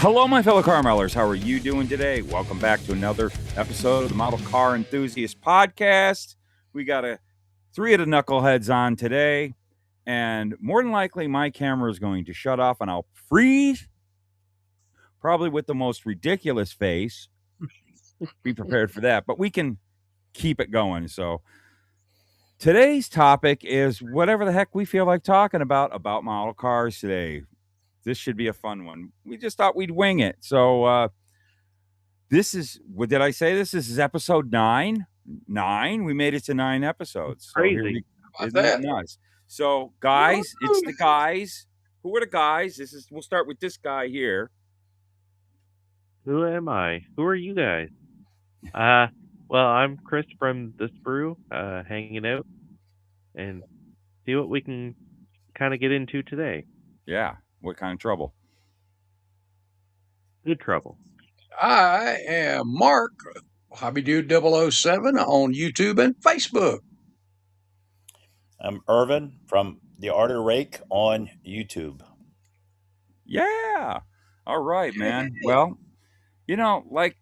Hello, my fellow caramellers. How are you doing today? Welcome back to another episode of the Model Car Enthusiast Podcast. We got three of the knuckleheads on today, and more than likely, my camera is going to shut off, and I'll freeze, probably with the most ridiculous face. Be prepared for that, but we can keep it going. So today's topic is whatever the heck we feel like talking about model cars today. This should be a fun one. We just thought we'd wing it. So this is, what did I say? This is episode 9. We made it to 9 episodes. So crazy. Isn't that nuts? So guys, it's the guys. Who are the guys? We'll start with this guy here. Who am I? Who are you guys? Well, I'm Chris from the Sprue, hanging out and see what we can kind of get into today. Yeah. What kind of trouble? Good trouble. I am Mark, HobbyDude007 on YouTube and Facebook. I'm Irvin from the Arterake on YouTube. Yeah. All right, man. Well, like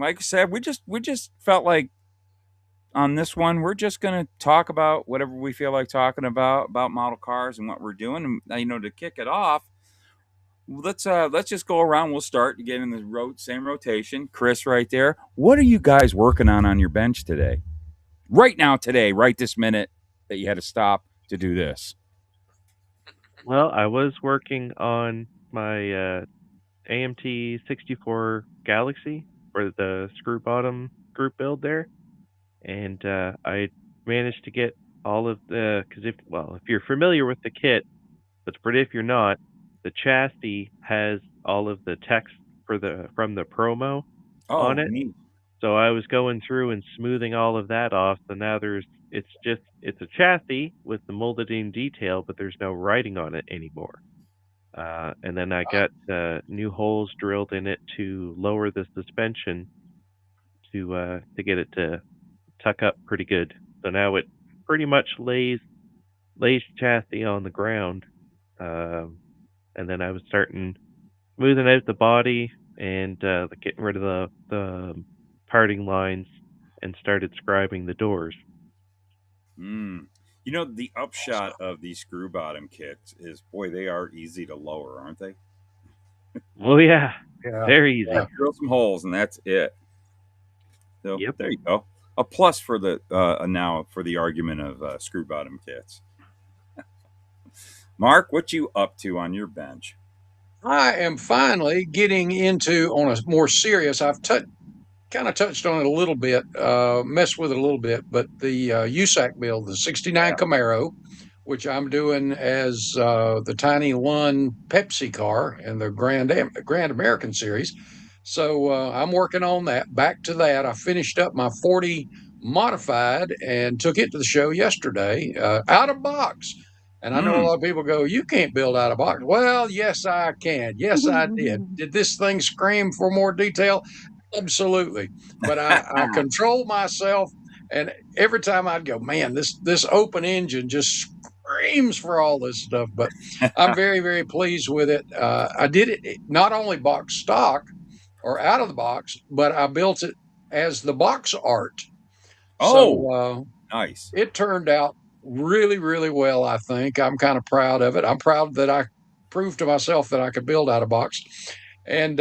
I said, we just felt like on this one, we're just going to talk about whatever we feel like talking about model cars and what we're doing. And, to kick it off, let's just go around. We'll start again in the same rotation. Chris, right there. What are you guys working on your bench today? Right now, today, right this minute that you had to stop to do this. Well, I was working on my AMT 64 Galaxy for the screw bottom group build there. And I managed to get all of the, because if you're familiar with the kit, but if you're not, the chassis has all of the text from the promo on it. Neat. So I was going through and smoothing all of that off. So now it's a chassis with the molded in detail, but there's no writing on it anymore. And then I got new holes drilled in it to lower the suspension to get it to tuck up pretty good. So now it pretty much lays chassis on the ground. And then I was starting smoothing out the body and getting rid of the parting lines and started scribing the doors. The upshot of these screw bottom kits is, boy, they are easy to lower, aren't they? Oh yeah. Very easy. Yeah, drill some holes and that's it. So Yep. There you go. A plus for the now for the argument of screw bottom kits. Mark, what you up to on your bench? I am finally getting into, on a more serious, I've kind of touched on it a little bit, messed with it a little bit, but the USAC build, the 69 Camaro, which I'm doing as the Tiny Lun Pepsi car in the Grand American Series. So I'm working on that. Back to that. I finished up my 40 modified and took it to the show yesterday, out of box. And I know a lot of people go, you can't build out of box. Well, yes, I can. Yes, I did. Did this thing scream for more detail? Absolutely. But I control myself. And every time I'd go, man, this open engine just screams for all this stuff. But I'm very, very pleased with it. I did it not only box stock or out of the box, but I built it as the box art. So nice. It turned out really, really well, I think. I'm kind of proud of it. I'm proud that I proved to myself that I could build out of box. And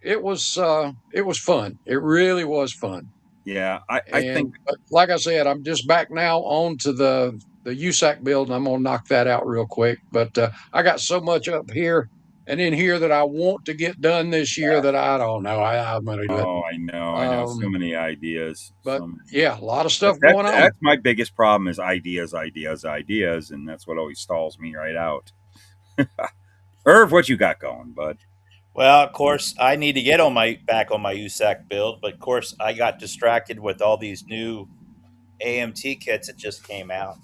it was fun. It really was fun. Yeah, I think, like I said, I'm just back now on to the USAC build, and I'm going to knock that out real quick. But I got so much up here and in here that I want to get done this year that I don't know. I'm going to do it. Oh, I know. So many ideas. But yeah, a lot of stuff going on. That's my biggest problem is ideas. And that's what always stalls me right out. Irv, what you got going, bud? Well, of course, I need to get back on my USAC build, but of course, I got distracted with all these new AMT kits that just came out.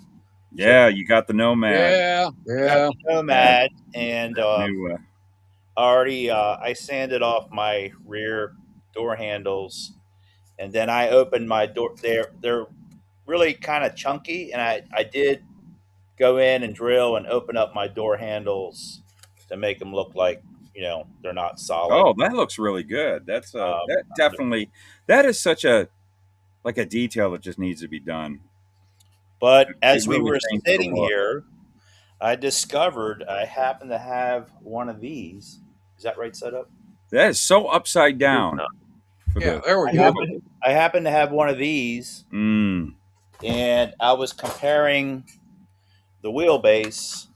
Yeah, you got the Nomad. Yeah. Got the Nomad, and I sanded off my rear door handles, and then I opened my door. They're really kind of chunky, and I did go in and drill and open up my door handles to make them look like they're not solid. Oh, that looks really good. That's that definitely that is such a detail that just needs to be done. But It as we really were changes the sitting look. here, I discovered I happen to have one of these. Is that right set up? That is so upside down. For Yeah, the, there we I go. happen to have one of these, mm, and I was comparing the wheelbase,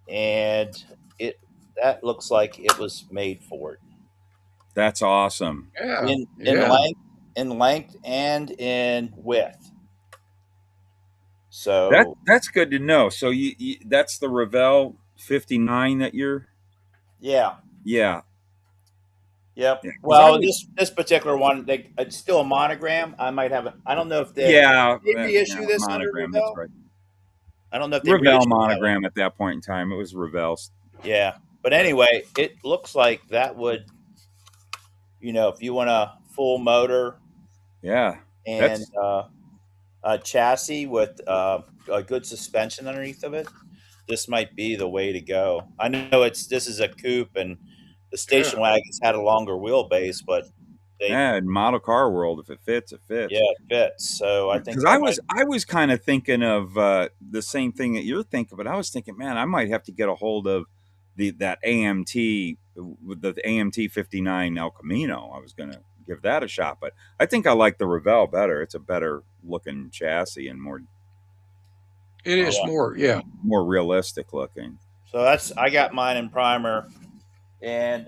and that looks like it was made for it. that's awesome. Yeah, In yeah. length and in width. So That's good to know. So you that's the Revell 59 that you're. yeah. Yeah. Yep. Yeah, 'cause I Well, was, this particular one, it's still a monogram. I might have it. I don't know if they yeah, did they reissue this under monogram. That's Revell. right. I don't know if they Revell reissued that one. monogram at that point in time. It was Revell's. Yeah, but anyway, it looks like that would, if you want a full motor Yeah, and that's a chassis with a good suspension underneath of it, this might be the way to go. I know this is a coupe, and the station wagons had a longer wheelbase, but in model car world. If it fits, it fits. it fits. So I think Because I was kind of thinking of the same thing that you're thinking, but I was thinking, man, I might have to get a hold of that AMT with the AMT 59 El Camino. I was gonna give that a shot, but I think I like the Revell better. It's a better looking chassis and more. It is more realistic looking. So I got mine in primer, and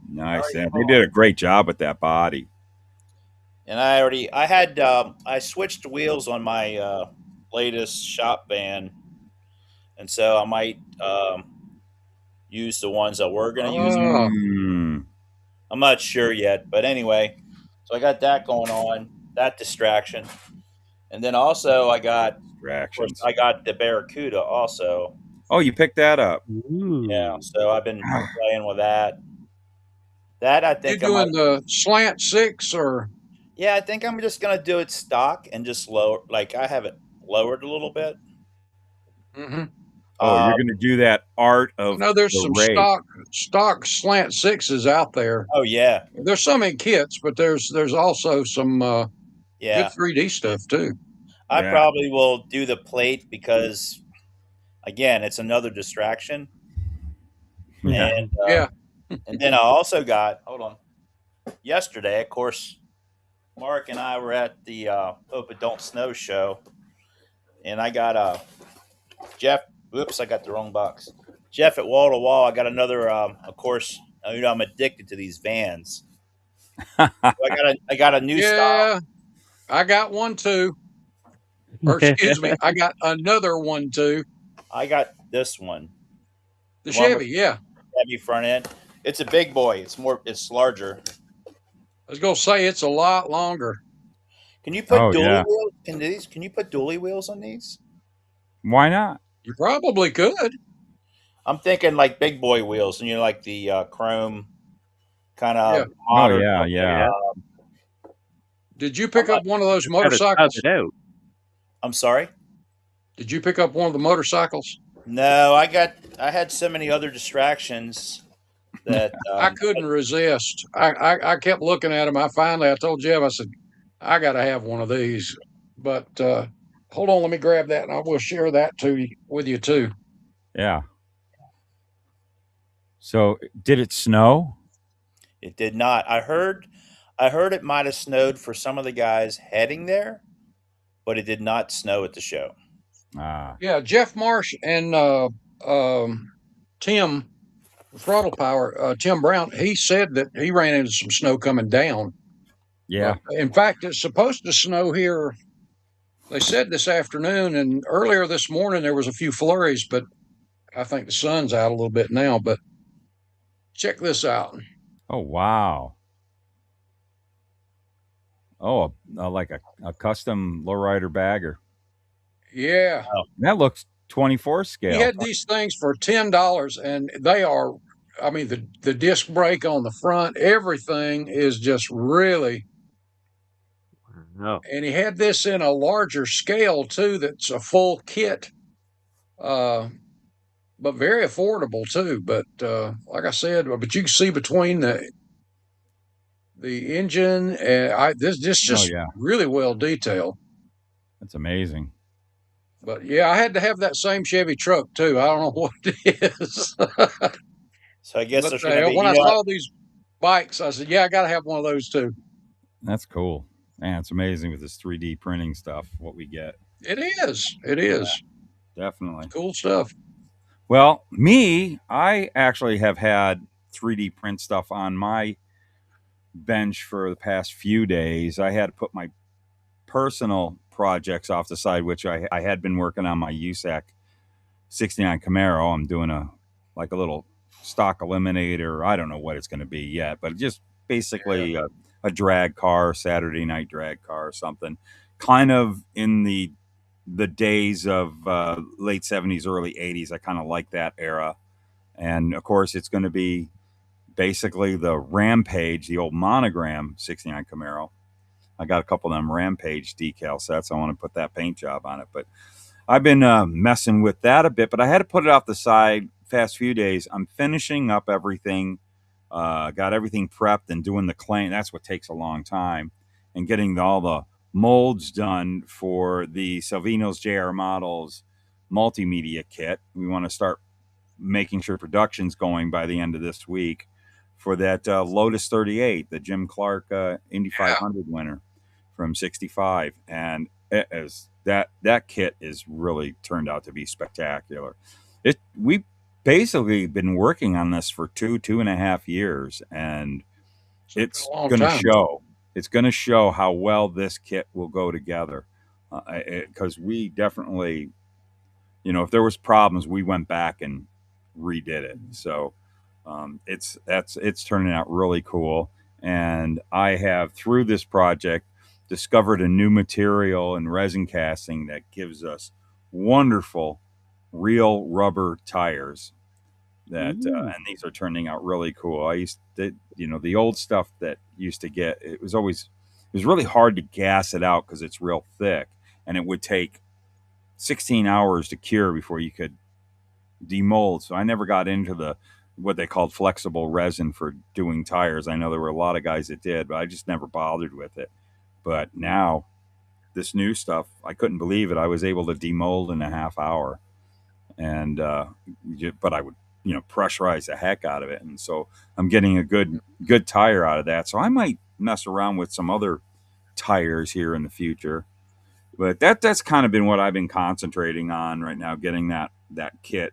nice. They did a great job with that body. And I switched wheels on my latest shop van, and so I might use the ones that we're going to use. I'm not sure yet, but anyway, so I got that going on, that distraction, and then also I got distractions. I got the Barracuda also. Oh, you picked that up? Yeah. So I've been playing with that. That I think you're doing the slant 6 or. Yeah, I think I'm just gonna do it stock and just lower. Like I have it lowered a little bit. Mm-hmm. Oh, you're going to do that art of. No, there's some rake. stock slant 6s out there. Oh yeah, there's some in kits, but there's also some good 3D stuff too. I probably will do the plate because, again, it's another distraction. Yeah. And, and then I also got, hold on, yesterday, of course, Mark and I were at the Hope It Don't Snow show, and I got Jeff. Oops, I got the wrong box. Jeff at Wall to Wall. I got another. Of course, I'm addicted to these vans. So I got a new style. I got one too. Or excuse me, I got another one too. I got this one. The Chevy, Chevy front end. It's a big boy. It's larger. I was gonna say it's a lot longer. Can you put dually wheels? Can you put dually wheels on these? Why not? You probably could. I'm thinking like big boy wheels, and like the chrome kind of. Yeah. Did you pick up one of those motorcycles? I'm sorry? Did you pick up one of the motorcycles? No, I had so many other distractions that I couldn't resist. I kept looking at them. I told Jeff, I said, I got to have one of these. But hold on, let me grab that, and I will share that with you too. Yeah. So, did it snow? It did not. I heard it might have snowed for some of the guys heading there, but it did not snow at the show. Yeah, Jeff Marsh and Tim Throttle Power, Tim Brown, he said that he ran into some snow coming down. Yeah. In fact, it's supposed to snow here. They said this afternoon, and earlier this morning there was a few flurries, but I think the sun's out a little bit now. But check this out. Oh, wow. Oh, like a custom lowrider bagger. Yeah. Oh, that looks 24 scale. He had these things for $10, and they are, I mean, the disc brake on the front, everything is just really. No. And he had this in a larger scale too. That's a full kit. but very affordable too. But like I said, but you can see between the engine and this Oh just yeah, really well detailed. that's amazing. But yeah, I had to have that same Chevy truck too. I don't know what it is. So I guess But there's going to be, when I saw these bikes, I said, yeah, I got to have one of those too. That's cool. Man, it's amazing with this 3D printing stuff. What we get, It is. It is. definitely. Cool stuff. Well, I actually have had 3D print stuff on my bench for the past few days. I had to put my personal projects off the side, which I had been working on my USAC 69 Camaro. I'm doing a little stock eliminator. I don't know what it's going to be yet, but just basically a drag car, Saturday night drag car or something, kind of in the days of late 70s, early 80s. I kind of like that era. And of course, it's going to be basically the Rampage, the old monogram 69 Camaro. I got a couple of them Rampage decal sets. I want to put that paint job on it. But I've been messing with that a bit, but I had to put it off the side past few days. I'm finishing up everything, got everything prepped and doing the claim. That's what takes a long time. And getting all the molds done for the Salvino's JR Models multimedia kit. We want to start making sure production's going by the end of this week for that Lotus 38, the Jim Clark Indy 500 winner from 65. And it is, that kit is really turned out to be spectacular. We basically been working on this for 2.5 years, and it's going to show. It's going to show how well this kit will go together, because we definitely, if there was problems, we went back and redid it. So it's turning out really cool. And I have, through this project, discovered a new material in resin casting that gives us wonderful real rubber tires that and these are turning out really cool. I used to, the old stuff that used to get, it was really hard to gas it out because it's real thick, and it would take 16 hours to cure before you could demold. So I never got into what they called flexible resin for doing tires. I know there were a lot of guys that did, but I just never bothered with it. But now this new stuff, I couldn't believe it. I was able to demold in a half hour, and but I would pressurize the heck out of it, and so I'm getting a good tire out of that. So I might mess around with some other tires here in the future. But that's kind of been what I've been concentrating on right now, getting that kit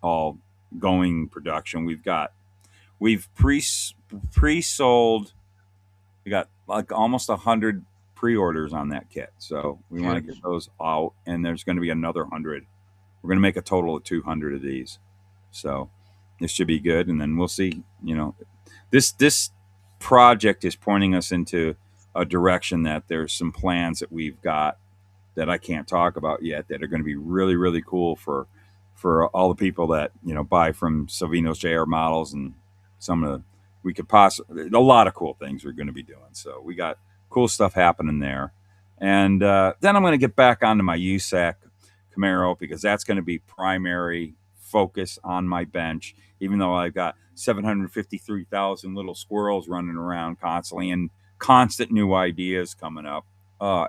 all going production. We've pre-sold. We got like almost 100 pre-orders on that kit, so we want to get those out, and there's going to be another 100. We're going to make a total of 200 of these, so this should be good. And then we'll see. This project is pointing us into a direction that there's some plans that we've got that I can't talk about yet that are going to be really, really cool for all the people that buy from Salvino's JR Models, and some of we could possibly, a lot of cool things we're going to be doing. So we got cool stuff happening there, and then I'm going to get back onto my USAC Camaro, because that's going to be primary focus on my bench. Even though I've got 753,000 little squirrels running around constantly and constant new ideas coming up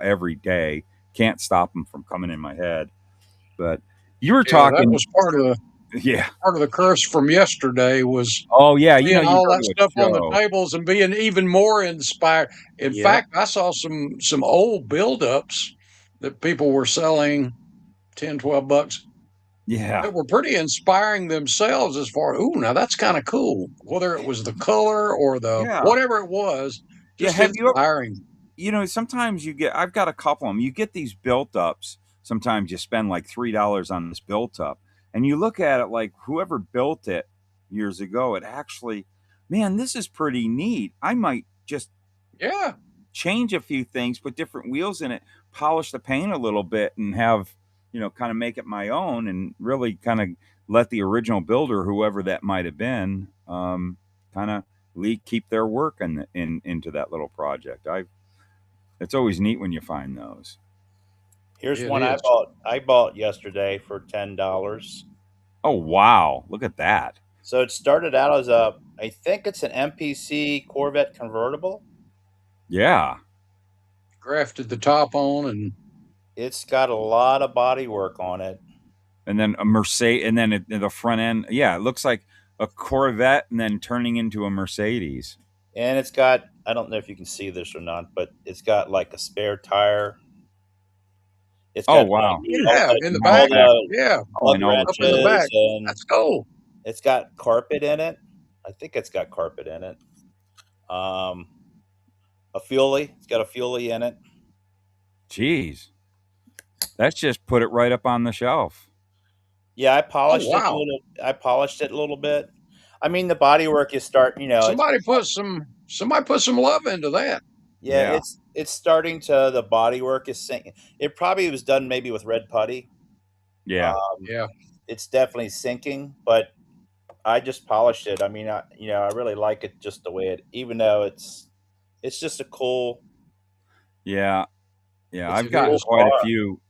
every day. Can't stop them from coming in my head. But you were talking. That was part of the curse from yesterday was. Oh yeah, all that stuff on the tables and being even more inspired. In fact, I saw some old buildups that people were selling $10-12. Yeah, that were pretty inspiring themselves as far. Ooh, now that's kind of cool. Whether it was the color or the whatever it was, just inspiring. Sometimes I've got a couple of them. You get these built ups. Sometimes you spend like $3 on this built up, and you look at it like whoever built it years ago, it actually, man, this is pretty neat. I might just change a few things, put different wheels in it, polish the paint a little bit, and have kind of make it my own, and really kind of let the original builder, whoever that might have been, kind of keep their work into that little project. It's always neat when you find those. Here's one I bought yesterday for $10. Oh wow, look at that. So it started out as I think it's an MPC Corvette convertible. Yeah. Grafted the top on, and It's got a lot of body work on it. And then a Mercedes, and then the front end. Yeah, it looks like a Corvette, and then turning into a Mercedes. And it's got, I don't know if you can see this or not, but it's got like a spare tire. It's Oh got wow. yeah, in the All back, that. yeah, Oh, lug and all the up in the wrenches, back. and That's cool. it's got carpet in it. I think it's got carpet in it. A fuelie. It's got a fuelie in it. Jeez, that's just put it right up on the shelf. Yeah, I polished it a wow. little. I polished it a little bit. I mean, the bodywork is starting. Somebody put some love into that. Yeah, Yeah. it's starting to, the bodywork is sinking. It probably was done maybe with red putty. Yeah. Yeah, It's definitely sinking, but I just polished it. I mean, I really like it just the way it, even though it's just a cool. Yeah. Yeah. It's I've a gotten cool quite a car. few.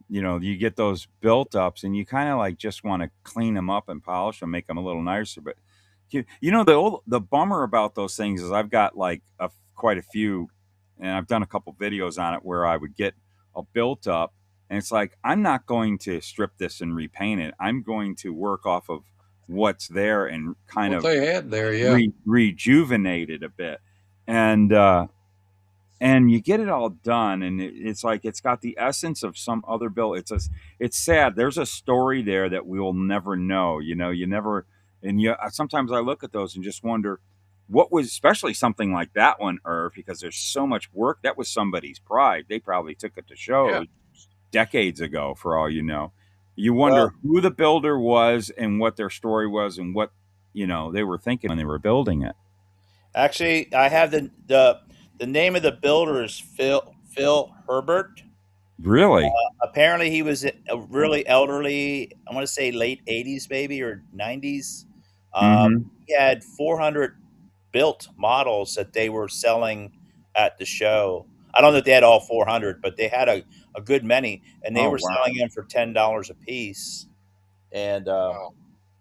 You get those built ups, and you kind of like just want to clean them up and polish them, make them a little nicer. But the bummer about those things is I've got like quite a few, and I've done a couple videos on it where I would get a built up, and it's like I'm not going to strip this and repaint it. I'm going to work off of what's there and kind what of they had there. Yeah, rejuvenate it a bit, and you get it all done, and it's like it's got the essence of some other bill. It's sad. There's a story there that we'll never know. You never. And sometimes I look at those and just wonder what was, especially something like that one, Irv, because there's so much work. That was somebody's pride. They probably took it to shows decades ago, for all you know. You wonder Well, who the builder was and what their story was and what they were thinking when they were building it. actually, I have the name of the builder is Phil Herbert. Really? Apparently, he was a really elderly. I want to say late '80s, maybe, or '90s. Mm-hmm. He had 400 built models that they were selling at the show. I don't know if they had all 400, but they had a good many, and they Oh were wow. selling them for $10 a piece. And wow.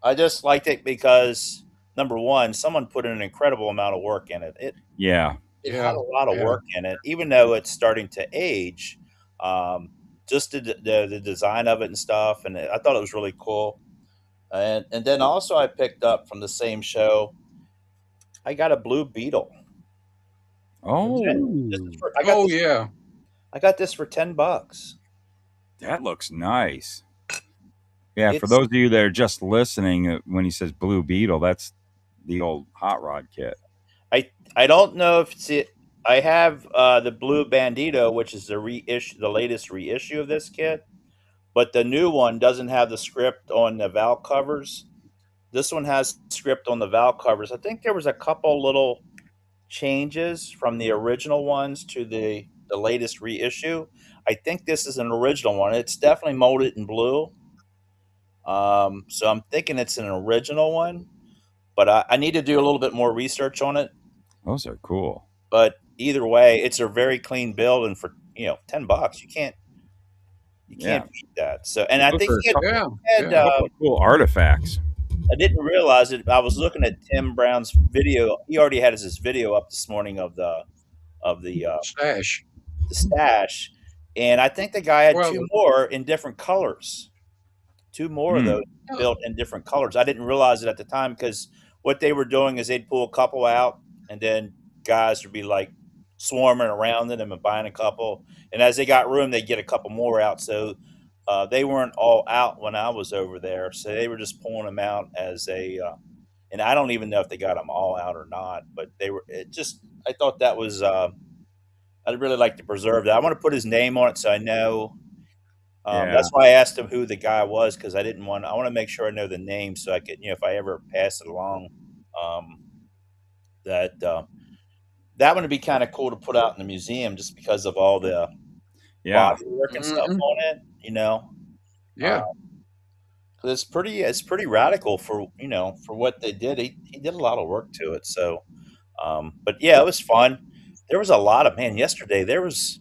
I just liked it because, number one, someone put in an incredible amount of work in it. Yeah. It Yeah, had a lot of yeah. work in it, even though it's starting to age. Just the design of it and stuff, and I thought it was really cool. And then also I picked up from the same show. I got a Blue Beetle. Oh, Oh yeah, I got this for $10. that looks nice. Yeah, for It's those of you that are just listening, when he says Blue Beetle, that's the old hot rod kit. I don't know if it's it. I have the Blue Bandito, which is the latest reissue of this kit, but the new one doesn't have the script on the valve covers. This one has script on the valve covers. I think there was a couple little changes from the original ones to the latest reissue. I think this is an original one. It's definitely molded in blue. So I'm thinking it's an original one, but I need to do a little bit more research on it. Those are cool. But either way, it's a very clean build, and for $10, you can't Yeah, beat that. So, and I those think are a couple, yeah, had yeah. couple of cool artifacts. I didn't realize it. I was looking at Tim Brown's video. He already had his video up this morning of the Stash. stash, and I think the guy had Well, two more in different colors. Two more of those built in different colors. I didn't realize it at the time because what they were doing is they'd pull a couple out, and then guys would be like swarming around them and buying a couple. And as they got room, they'd get a couple more out. So they weren't all out when I was over there. So they were just pulling them out as and I don't even know if they got them all out or not. But they were. I thought that was. I'd really like to preserve that. I want to put his name on it so I know. Yeah. That's why I asked him who the guy was, because I want to make sure I know the name so I could, if I ever pass it along, um, that one would be kind of cool to put out in the museum just because of all the Yeah. body work and stuff on it. yeah. 'Cause it's pretty radical for for what they did. He did a lot of work to it. So, but yeah, it was fun. There was a lot of, man. Yesterday there was.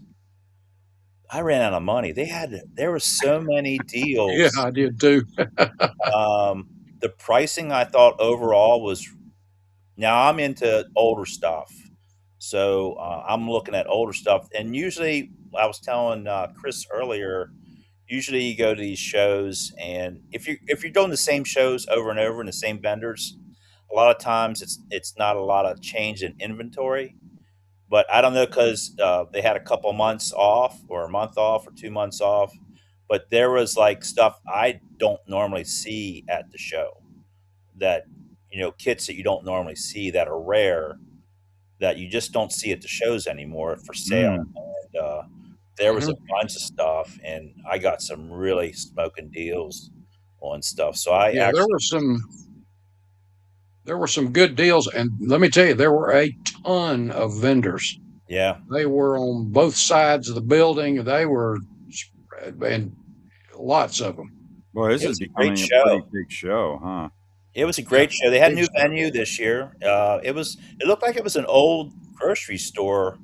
I ran out of money. There were so many deals. Yeah, I did too. The pricing I thought overall was. Now I'm into older stuff, so I'm looking at older stuff. And usually, I was telling Chris earlier, usually you go to these shows, and if you're doing the same shows over and over and the same vendors, a lot of times it's not a lot of change in inventory. But I don't know because they had a couple months off, or a month off, or 2 months off. But there was like stuff I don't normally see at the show, that kits that you don't normally see, that are rare, that you just don't see at the shows anymore for sale. And there was a bunch of stuff, and I got some really smoking deals on stuff. So I Yeah, actually, there were some good deals, and let me tell you, there were a ton of vendors. yeah, They were on both sides of the building. They were, and lots of them. Boy, this it is was a great becoming a pretty show. big show, huh? It was a great show. They had a Big new stuff. venue this year. It looked like it was an old grocery store.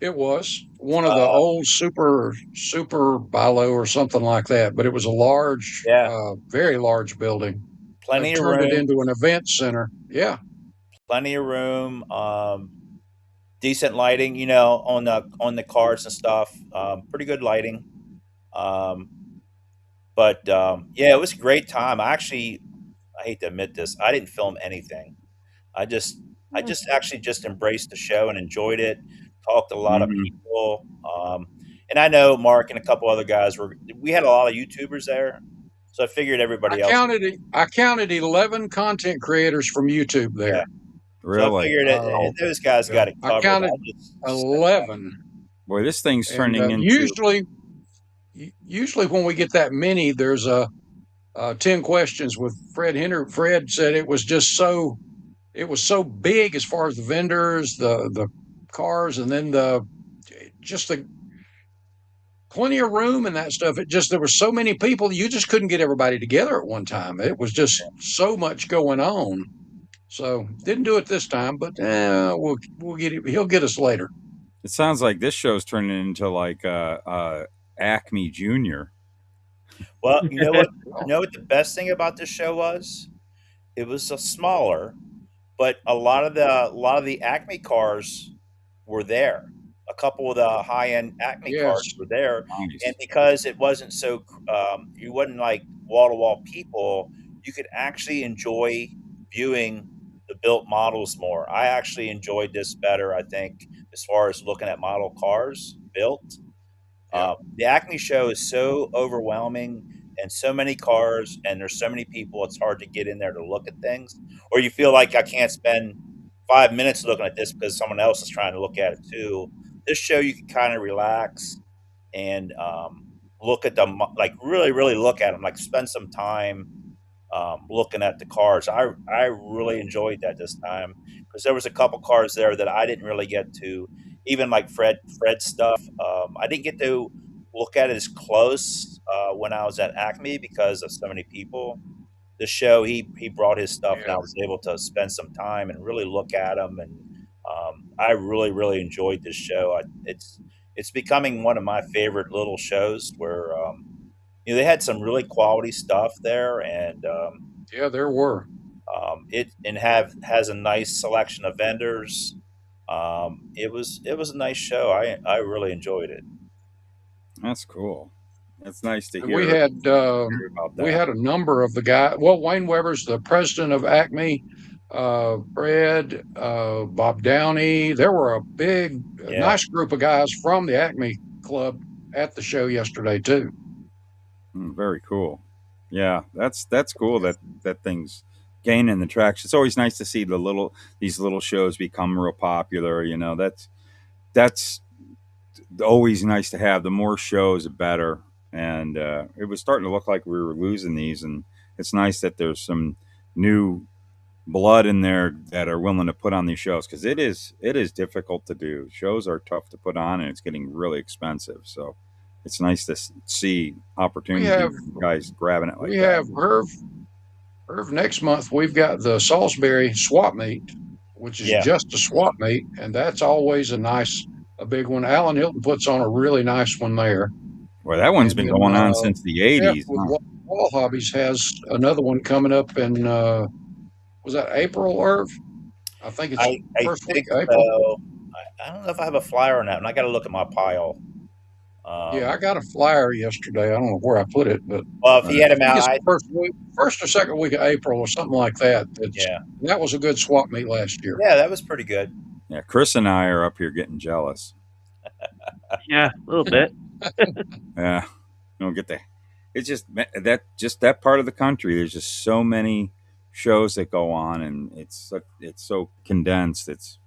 It was one of the old super Bilo or something like that, but it was a large, Yeah, very large building. They've plenty of turned it room. into an event center. Yeah, Plenty of room. Decent lighting, on the cars and stuff. Pretty good lighting. But yeah, it was a great time. I hate to admit this, I didn't film anything. I just I just actually just embraced the show and enjoyed it. Talked to a lot of people. And I know Mark and a couple other guys we had a lot of YouTubers there, so I figured I everybody else. counted. I counted 11 content creators from YouTube there. Yeah. So I Really? figured those guys got it I covered. counted just 11. Boy, this thing's And turning into usually when we get that many, there's a 10 questions with Fred Henry. Fred said it was so big as far as the vendors, the cars, and then just the plenty of room and that stuff. There were so many people, you just couldn't get everybody together at one time. It was just so much going on. So didn't do it this time, but we'll get it. He'll get us later. It sounds like this show's turning into like Acme Junior. Well, you know what? You know what the best thing about this show was? It was a smaller, but a lot of the Acme cars were there. A couple of the high end Acme cars Yes. were there, Nice. and because it wasn't so, you wasn't like wall to wall people, you could actually enjoy viewing the built models more. I actually enjoyed this better, I think, as far as looking at model cars built. Yeah. The Acme show is so overwhelming, and so many cars, and there's so many people, it's hard to get in there to look at things. Or you feel like I can't spend 5 minutes looking at this because someone else is trying to look at it too. This show, you can kind of relax and look at them, like really, really look at them, like spend some time looking at the cars. I really enjoyed that this time because there was a couple cars there that I didn't really get to, even like Fred stuff. I didn't get to look at it as close when I was at Acme because of so many people. The show, he brought his stuff, and I was able to spend some time and really look at them. And I really, really enjoyed this show. It's becoming one of my favorite little shows where they had some really quality stuff there, and Yeah, there were. has a nice selection of vendors. It was a nice show. I really enjoyed it. That's cool. That's nice to And hear. we had about that. we had a number of the guys. Well, Wayne Weber's the president of Acme. Fred, Bob Downey. There were a nice group of guys from the Acme Club at the show yesterday too. Very cool. Yeah, that's cool that thing's gaining the traction. It's always nice to see these little shows become real popular. That's always nice to have. The more shows, the better. And it was starting to look like we were losing these, and it's nice that there's some new blood in there that are willing to put on these shows, because it is difficult to do. Shows are tough to put on, and it's getting really expensive. So it's nice to see opportunities, guys grabbing it like that. We have Irv next month. We've got the Salisbury swap meet, which is just a swap meet, and that's always a nice a big one. Alan Hilton puts on a really nice one there. Well, that one's And been then, going on since the Jeff 80s. with Huh? Wall Hobbies has another one coming up in, was that April, Irv? I think it's I first week think of April. so. I don't know if I have a flyer on that, and I got to look at my pile. Yeah, I got a flyer yesterday. I don't know where I put it, but Well, if he had I him think out, it's first or second week of April or something like that. That was a good swap meet last year. yeah, that was pretty good. Yeah, Chris and I are up here getting jealous. Yeah, a little bit. Yeah, you don't get the. It's just that part of the country. There's just so many shows that go on, and it's so condensed. It's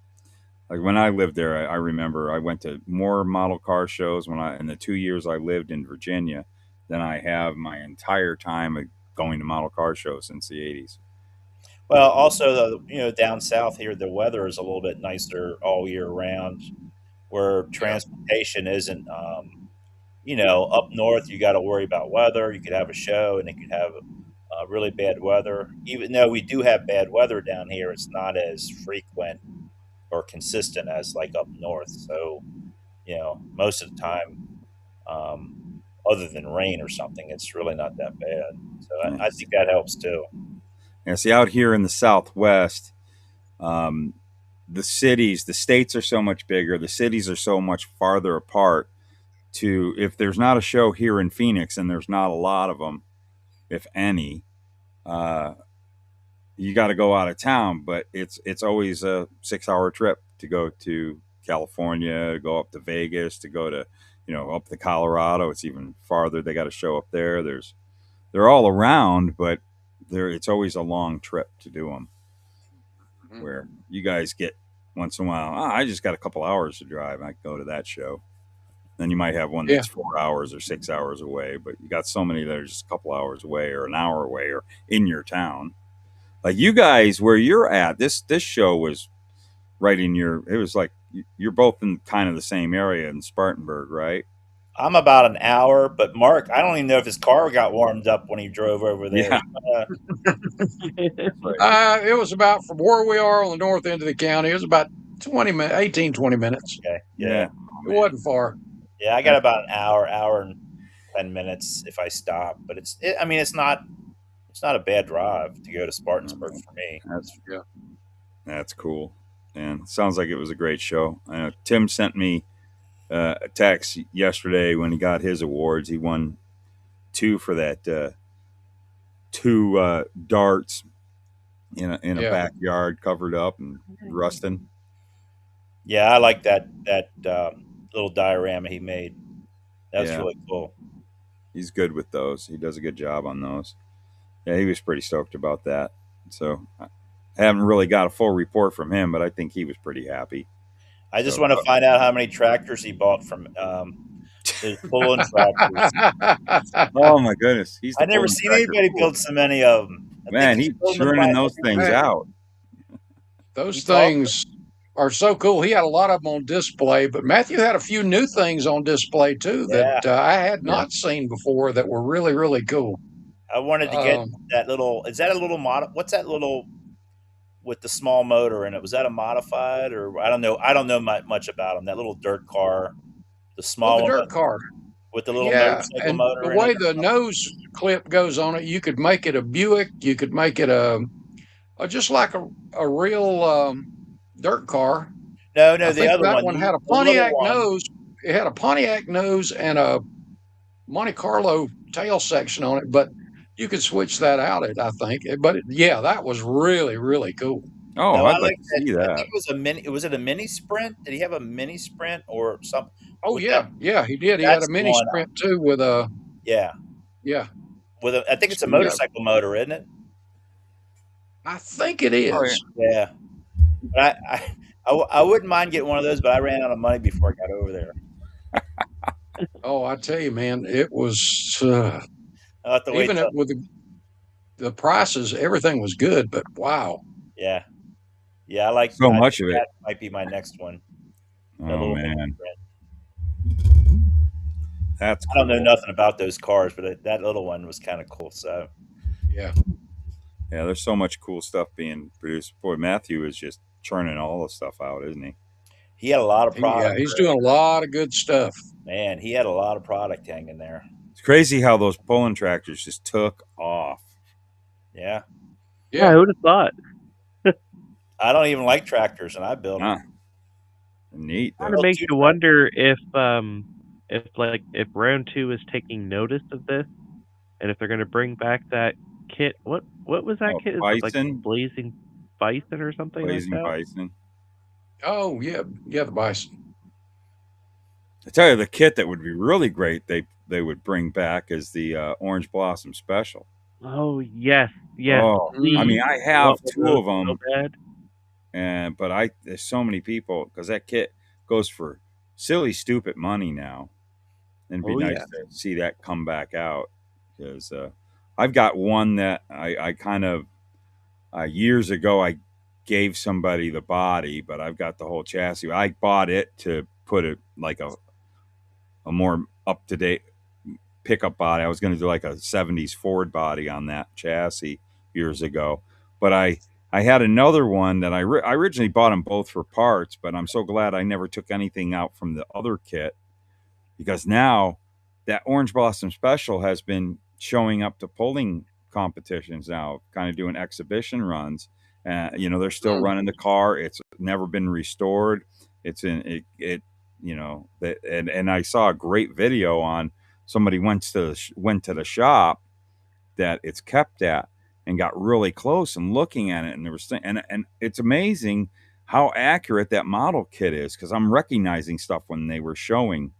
like when I lived there. I remember I went to more model car shows in the 2 years I lived in Virginia than I have my entire time of going to model car shows since the 80s. Well, also, down south here, the weather is a little bit nicer all year round, where transportation isn't. Up north, you got to worry about weather. You could have a show, and it could have really bad weather. Even though we do have bad weather down here, it's not as frequent or consistent as like up north. So, most of the time, other than rain or something, it's really not that bad. So I think that helps too. Yeah, see, out here in the Southwest, the states are so much bigger. The cities are so much farther apart. If there's not a show here in Phoenix, and there's not a lot of them, if any, you got to go out of town. But it's always a 6-hour trip to go to California, to go up to Vegas, to go to up to Colorado. It's even farther. They got a show up there. They're all around, but it's always a long trip to do them. Where you guys get once in a while, I just got a couple hours to drive. I go to that show. Then you might have one that's 4 hours or 6 hours away, but you got so many that are just a couple hours away or an hour away or in your town. Like you guys, where you're at, this show was right in it was like you're both in kind of the same area in Spartanburg, right? I'm about an hour, but Mark, I don't even know if his car got warmed up when he drove over there. Yeah. It was about from where we are on the north end of the county. It was about 20 minutes. Okay. Yeah. It wasn't far. Yeah, I got about an hour and 10 minutes if I stop, but it's not a bad drive to go to Spartanburg for me. That's cool. And sounds like it was a great show. Tim sent me a text yesterday when he got his awards. He won 2 for that 2 darts in a backyard covered up and rusting. Yeah, I like that little diorama he made. That's really cool. He's good with those. He does a good job on those. Yeah, he was pretty stoked about that. So I haven't really got a full report from him, but I think he was pretty happy. I just want to find out how many tractors he bought from the pulling tractors. Oh my goodness, I never seen anybody build so many of them. Man, he's churning those things out. Those things are so cool. He had a lot of them on display, but Matthew had a few new things on display too that I had not seen before that were really, really cool. I wanted to get that little. Is that a little mod? What's that little with the small motor in it? Was that a modified or I don't know? I don't know much about them. That little dirt car, the small dirt car with the little motorcycle and motor. The way the nose clip goes on it, you could make it a Buick. You could make it just like a real dirt car. No, the other one had a Pontiac nose. It had a Pontiac nose and a Monte Carlo tail section on it, but you could switch that out. I think, but that was really, really cool. Oh, no, I'd like to see that. I think it was a mini. Was it a mini sprint? Did he have a mini sprint or something? Oh yeah, he did. He had a mini sprint too with a with I think it's a motorcycle motor, isn't it? I think it is. Yeah. But I wouldn't mind getting one of those, but I ran out of money before I got over there. Oh, I tell you, man, it was even with the prices, everything was good, but wow. Yeah, I like so much of it. That might be my next one. Oh man, that's cool. I don't know nothing about those cars, but that little one was kind of cool. So yeah, there's so much cool stuff being produced. Boy, Matthew is just churning all the stuff out, isn't he? He had a lot of product. Yeah, he's doing a lot of good stuff. Man, he had a lot of product hanging there. It's crazy how those pulling tractors just took off. Yeah. Yeah, who'd have thought? I don't even like tractors, and I build them. Neat. Kind of makes you wonder if round 2 is taking notice of this, and if they're going to bring back that kit. What was that kit? Is it like Blazing Bison or something Blazing like that? Bison. Oh yeah, the Bison. I tell you, the kit that would be really great they would bring back is the Orange Blossom Special. Oh yes. Oh, I mean, I have 2 of them, so bad. but there's so many people because that kit goes for silly, stupid money now, and it'd be nice to see that come back out because I've got one that I kind of years ago I gave somebody the body, but I've got the whole chassis. I bought it to put it like a more up to date pickup body. I was going to do like a 70s Ford body on that chassis years ago, but I had another one that I originally bought them both for parts, but I'm so glad I never took anything out from the other kit because now that Orange Blossom Special has been showing up to pulling competitions now, kind of doing exhibition runs. They're still running the car. It's never been restored. It's in it and I saw a great video on somebody went to the shop that it's kept at and got really close and looking at it, and there was and it's amazing how accurate that model kit is because I'm recognizing stuff when they were showing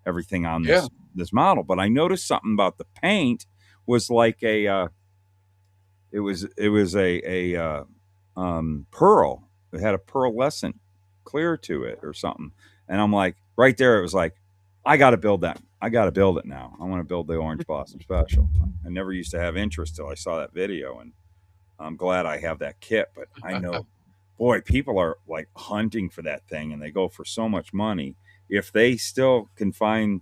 everything on this model. But I noticed something about the paint was like a pearl. It had a pearlescent clear to it or something. And I'm like, right there, it was like, I got to build that. I got to build it now. I want to build the Orange Blossom Special. I never used to have interest till I saw that video, and I'm glad I have that kit. But I know, boy, people are like hunting for that thing, and they go for so much money. If they still can find,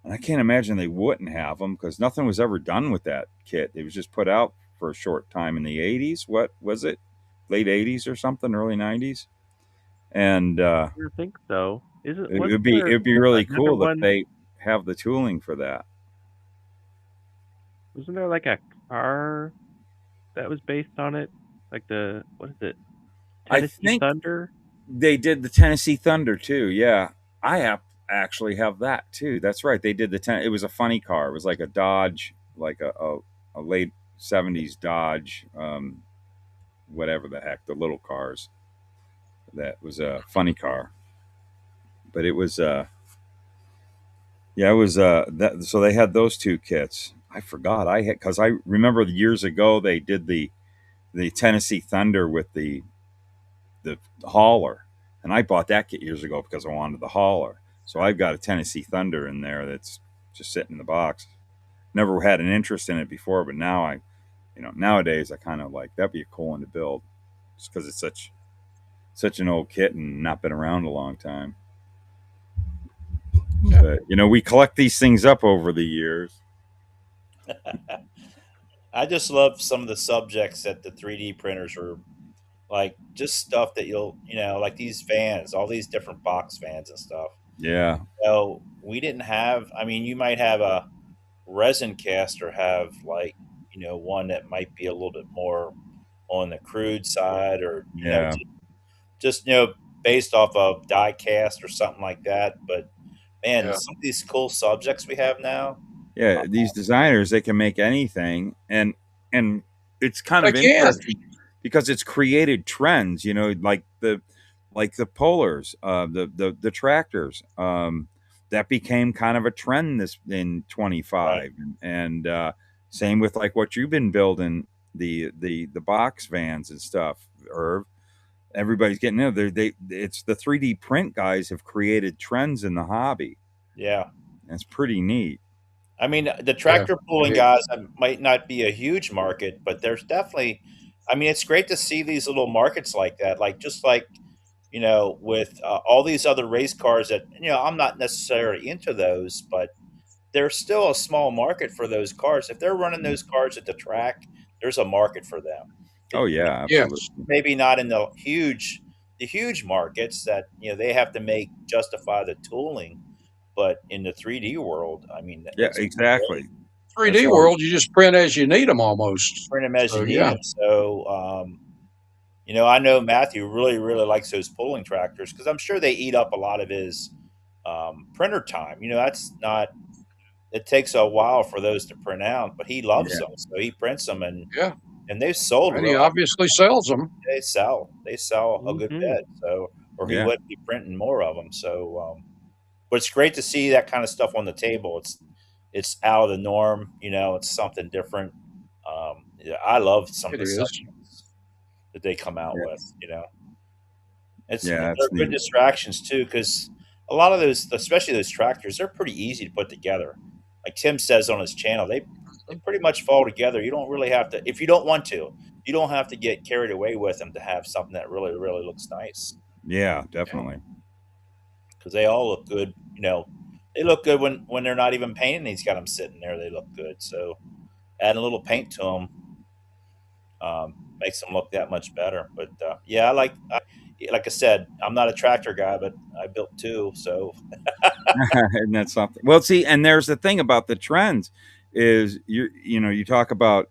and I can't imagine they wouldn't have them because nothing was ever done with that kit. It was just put out for a short time in the 80s. What was it? Late 80s or something, early 90s. And I think so. It'd be really cool if they have the tooling for that. Wasn't there like a car that was based on it? Like what is it? Tennessee Thunder? They did the Tennessee Thunder too. Yeah. I actually have that too. That's right. They did it was a funny car. It was like a Dodge, like a late 70s Dodge, whatever the heck, the little cars. That was a funny car. But it was it was that, so they had those 2 kits. I forgot because I remember years ago they did the Tennessee Thunder with the hauler, and I bought that kit years ago because I wanted the hauler. So I've got a Tennessee Thunder in there that's just sitting in the box. Never had an interest in it before, but now nowadays I kind of like that'd be a cool one to build, just because it's such an old kit and not been around a long time. But we collect these things up over the years. I just love some of the subjects that the 3D printers are like, just stuff that like these fans, all these different box fans and stuff. Yeah. So we didn't have, I mean, you might have a resin caster have like, one that might be a little bit more on the crude side or, just based off of die cast or something like that. But man, some of these cool subjects we have now. Yeah, these designers, they can make anything, and it's kind of interesting because it's created trends, like the pullers, the tractors, that became kind of a trend in 25, right. And same with like what you've been building, the box vans and stuff, Irv. Everybody's getting it's the 3D print guys have created trends in the hobby. Yeah. That's pretty neat. I mean, the tractor pulling guys might not be a huge market, but there's definitely, I mean, it's great to see these little markets like that. Like, just like, with all these other race cars that, I'm not necessarily into those, but there's still a small market for those cars. If they're running those cars at the track, there's a market for them. Oh, yeah, absolutely. Maybe not in the huge huge markets that they have to justify the tooling, but in the 3D world, I mean, Yeah, it's exactly. great. 3D world, you just print as you need them almost. Print them as So you need yeah, them. So, I know Matthew really, really likes those pulling tractors because I'm sure they eat up a lot of his printer time. That's not. It takes a while for those to print out, but he loves Yeah. them, so he prints them, yeah, and they've sold and well. he obviously sells them. They sell a good Mhm. bit. So, or he Yeah. wouldn't be printing more of them. So, but it's great to see that kind of stuff on the table. It's out of the norm. It's something different. Yeah, I love some of It the is. sections that they come out Yeah. with. Yeah, They're it's good neat. distractions too, because a lot of those, especially those tractors, they're pretty easy to put together. Like Tim says on his channel, they pretty much fall together. You don't really have to, if you don't want to, you don't have to get carried away with them to have something that really, really looks nice. Yeah, definitely. Because they all look good. They look good when they're not even painted. He's got them sitting there. They look good. So adding a little paint to them makes them look that much better. But yeah, like I said, I'm not a tractor guy, but I built two. So And that's something. Well, see, and there's the thing about the trends is you talk about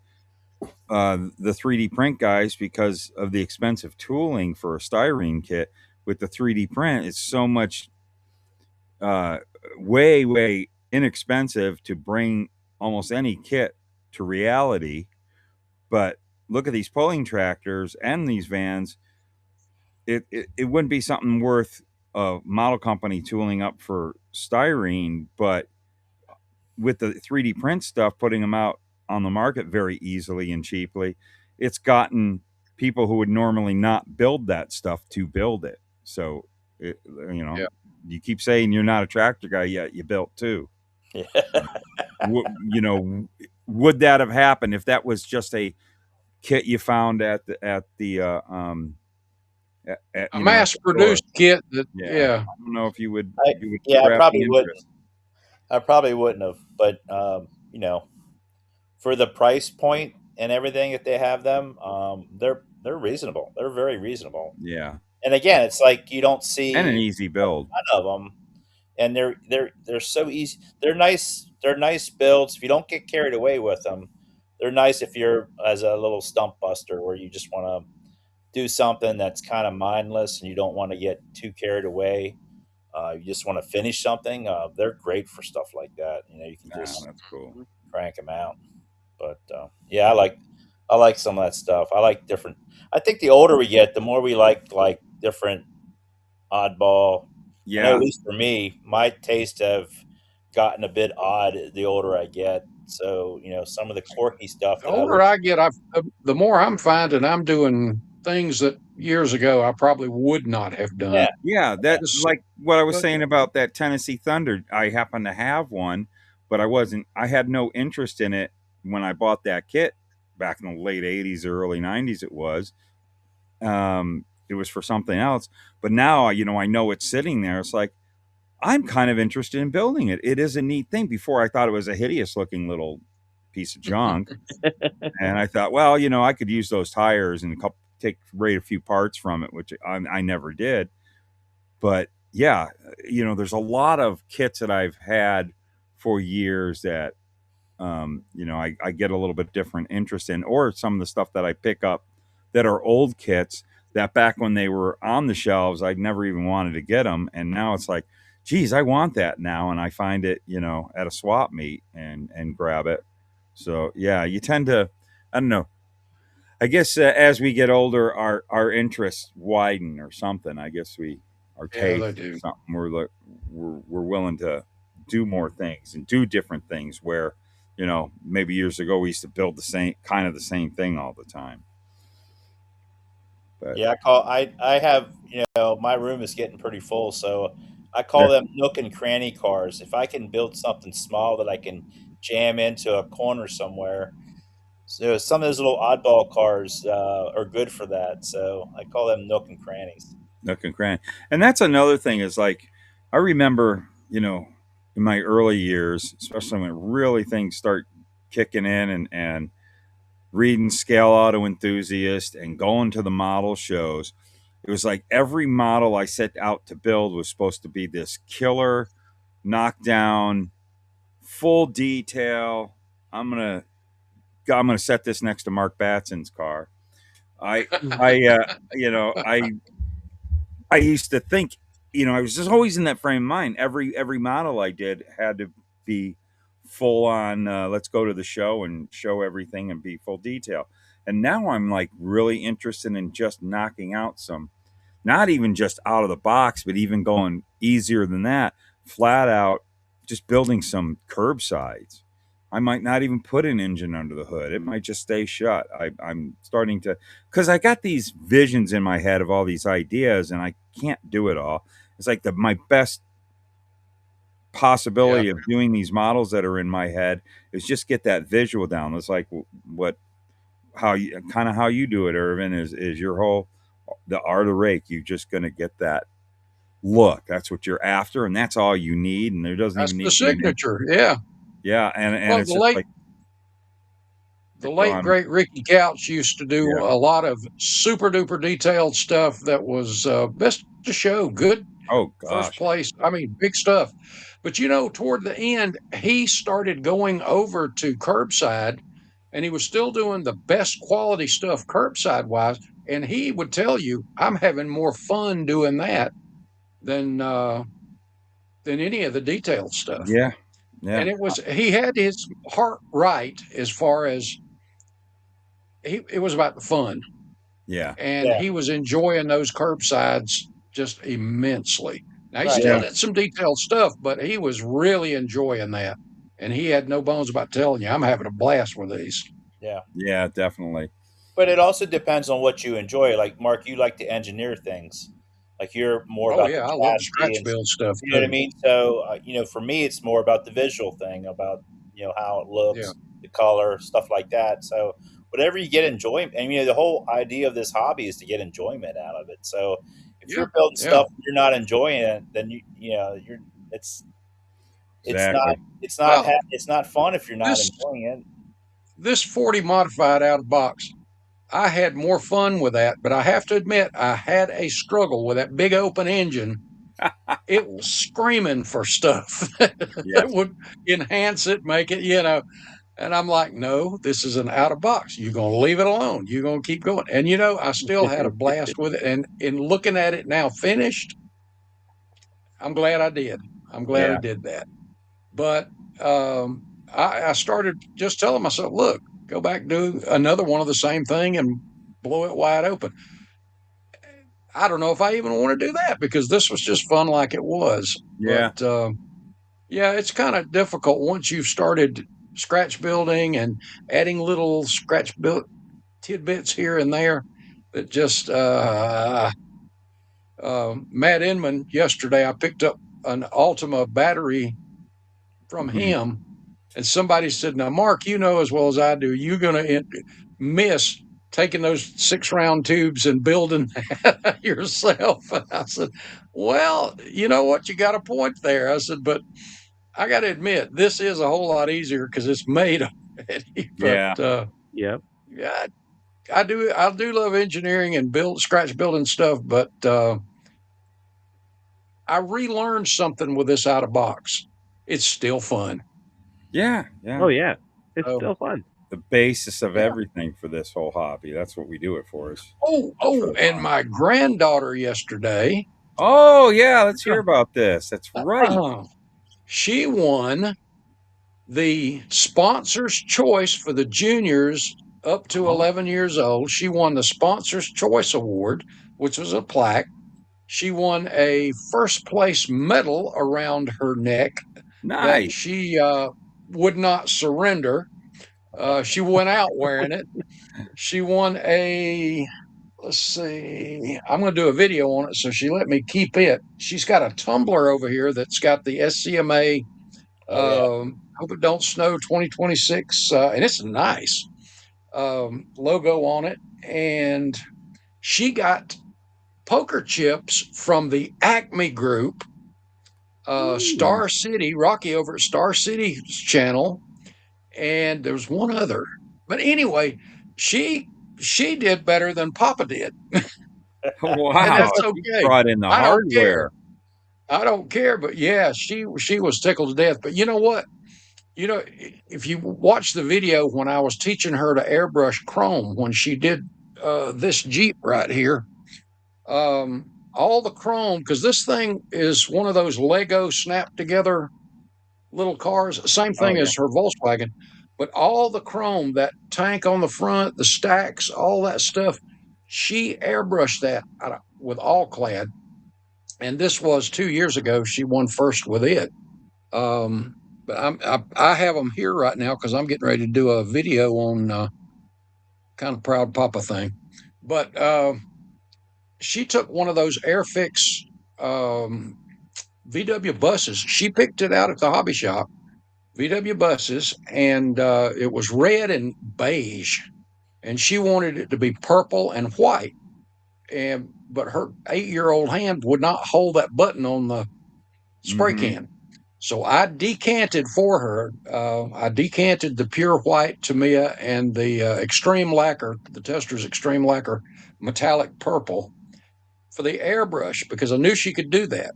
the 3D print guys because of the expensive tooling for a styrene kit. With the 3D print, it's so much uh, way inexpensive to bring almost any kit to reality. But look at these pulling tractors and these vans. It wouldn't be something worth a model company tooling up for styrene, but with the 3D print stuff, putting them out on the market very easily and cheaply, it's gotten people who would normally not build that stuff to build it. So, Yeah. you keep saying you're not a tractor guy, yet you built two. Would that have happened if that was just a kit you found at the at A the store? mass-produced kit that, Yeah, yeah, I don't know if you would I it would yeah, I scrap the probably wouldn't. interest. I probably wouldn't have. But for the price point and everything that they have them, they're reasonable. They're very reasonable. Yeah, And again, it's like you don't and an see easy a build. ton of them, and they're so easy. They're nice. They're nice builds. If you don't get carried away with them, they're nice if you're as a little stump buster where you just want to do something that's kind of mindless and you don't want to get too carried away. You just want to finish something. They're great for stuff like that. You can Ah, just that's cool. crank them out. But yeah, I like some of that stuff. I like different. I think the older we get, the more we like different oddball. I know, Yeah, at least for me, my tastes have gotten a bit odd the older I get. So some of the quirky stuff the that I older would. I get, the more I'm finding I'm doing things that years ago I probably would not have done. Yeah, yeah. That Just, like what I was but saying about that Tennessee Thunder. I happen to have one, but I wasn't. I had no interest in it when I bought that kit back in the late '80s or early '90s. It was for something else. But now, I know it's sitting there. It's like I'm kind of interested in building it. It is a neat thing. Before I thought it was a hideous looking little piece of junk. And I thought, well, I could use those tires and rate a few parts from it, which I never did. But yeah, there's a lot of kits that I've had for years that, I get a little bit different interest in, or some of the stuff that I pick up that are old kits that back when they were on the shelves, I'd never even wanted to get them. And now it's like, geez, I want that now. And I find it, at a swap meet and grab it. So yeah, you tend to, I don't know. I guess as we get older, our interests widen or something. I guess our yeah, they taste or do. something. We're willing to do more things and do different things. Where maybe years ago we used to build the same thing all the time. But yeah. I have my room is getting pretty full, so I yeah, call them nook and cranny cars. If I can build something small that I can jam into a corner somewhere. So some of those little oddball cars are good for that. So I call them nook and crannies. nook and cranny, and that's another thing. Is like I remember, in my early years, especially when really things start kicking in and reading Scale Auto Enthusiast and going to the model shows, It was like every model I set out to build was supposed to be this killer, knockdown, full detail. I'm gonna set this next to Mark Batson's car. I I used to think, I was just always in that frame of mind. Every model I did had to be full on. Let's go to the show and show everything and be full detail. And now I'm like really interested in just knocking out some, not even just out of the box, but even going easier than that, flat out, just building some curbsides. I might not even put an engine under the hood. It might just stay shut. I'm starting to, because I got these visions in my head of all these ideas, and I can't do it all. It's like my best possibility of doing these models that are in my head is just get that visual down. It's like how you do it, Irvin, is your whole, the Arterake. You're just going to get that look. That's what you're after, and that's all you need. And there doesn't That's even the need signature. Yeah, and it's just like the late great Ricky Couch used to do a lot of super duper detailed stuff that was best to show. Good. Oh gosh. First place. I mean, big stuff. But toward the end, he started going over to curbside, and he was still doing the best quality stuff curbside wise. And he would tell you, I'm having more fun doing that than any of the detailed stuff. Yeah. And he had his heart right as far as it was about the fun. Yeah. And he was enjoying those curbsides just immensely. Now, he still did some detailed stuff, but he was really enjoying that. And he had no bones about telling you, I'm having a blast with these. Yeah. Yeah, definitely. But it also depends on what you enjoy. Like, Mark, you like to engineer things. Like, you're more about I love scratch build stuff. You know what I mean? So, for me, it's more about the visual thing, about, how it looks, the color, stuff like that. So, whatever you get enjoyment, and the whole idea of this hobby is to get enjoyment out of it. So, if you're building stuff and you're not enjoying it, then it's not fun if you're not enjoying it. This 40 modified out of box, I had more fun with that, but I have to admit, I had a struggle with that big open engine. It was screaming for stuff that would enhance it, make it, And I'm like, no, this is an out of box. You're going to leave it alone. You're going to keep going. And, I still had a blast with it. And in looking at it now finished, I'm glad I did. I'm glad I did that. But I started just telling myself, look, go back, do another one of the same thing and blow it wide open. I don't know if I even want to do that because this was just fun like it was. Yeah. But, it's kind of difficult once you've started scratch building and adding little scratch build tidbits here and there that just Matt Inman yesterday, I picked up an Ultima battery from him, and somebody said, now Mark, as well as I do, you're going to miss taking those 6-round tubes and building that yourself. And I said, well, you know what, you got a point there. I said, but I got to admit, this is a whole lot easier because it's made already. But, I do love engineering and scratch building stuff, but I relearned something with this out of box. It's still fun. Yeah. Oh yeah, it's still fun. The basis of everything for this whole hobby. That's what we do it for. And my granddaughter yesterday. Oh yeah, let's hear about this. That's right. She won the Sponsor's Choice for the juniors up to 11 years old. She won the Sponsor's Choice Award, which was a plaque. She won a first place medal around her neck that she would not surrender. She went out wearing it. She won let's see, I'm going to do a video on it, so she let me keep it. She's got a tumbler over here that's got the SCMA Hope It Don't Snow 2026, and it's nice logo on it. And she got poker chips from the Acme Group, Star City, Rocky over at Star City's channel, and there's one other. But anyway, she did better than Papa did. Wow, And that's she okay. brought in the I don't care. hardware. I don't care. But yeah, she was tickled to death. But you know what? You know, if you watch the video when I was teaching her to airbrush chrome when she did this Jeep right here, all the chrome, because this thing is one of those Lego snap together little cars, same Oh thing yeah. as her Volkswagen, but all the chrome, that tank on the front, the stacks, all that stuff, she airbrushed that with all clad. And this was 2 years ago. She won first with it. But I have them here right now because I'm getting ready to do a video on kind of proud papa thing. But she took one of those Airfix um, VW buses. She picked it out at the hobby shop, VW buses, and it was red and beige, and she wanted it to be purple and white. And but her 8-year-old hand would not hold that button on the spray Mm-hmm. can. So I decanted for her. I decanted the pure white Tamiya and the extreme lacquer, the Tester's extreme lacquer metallic purple for the airbrush because I knew she could do that.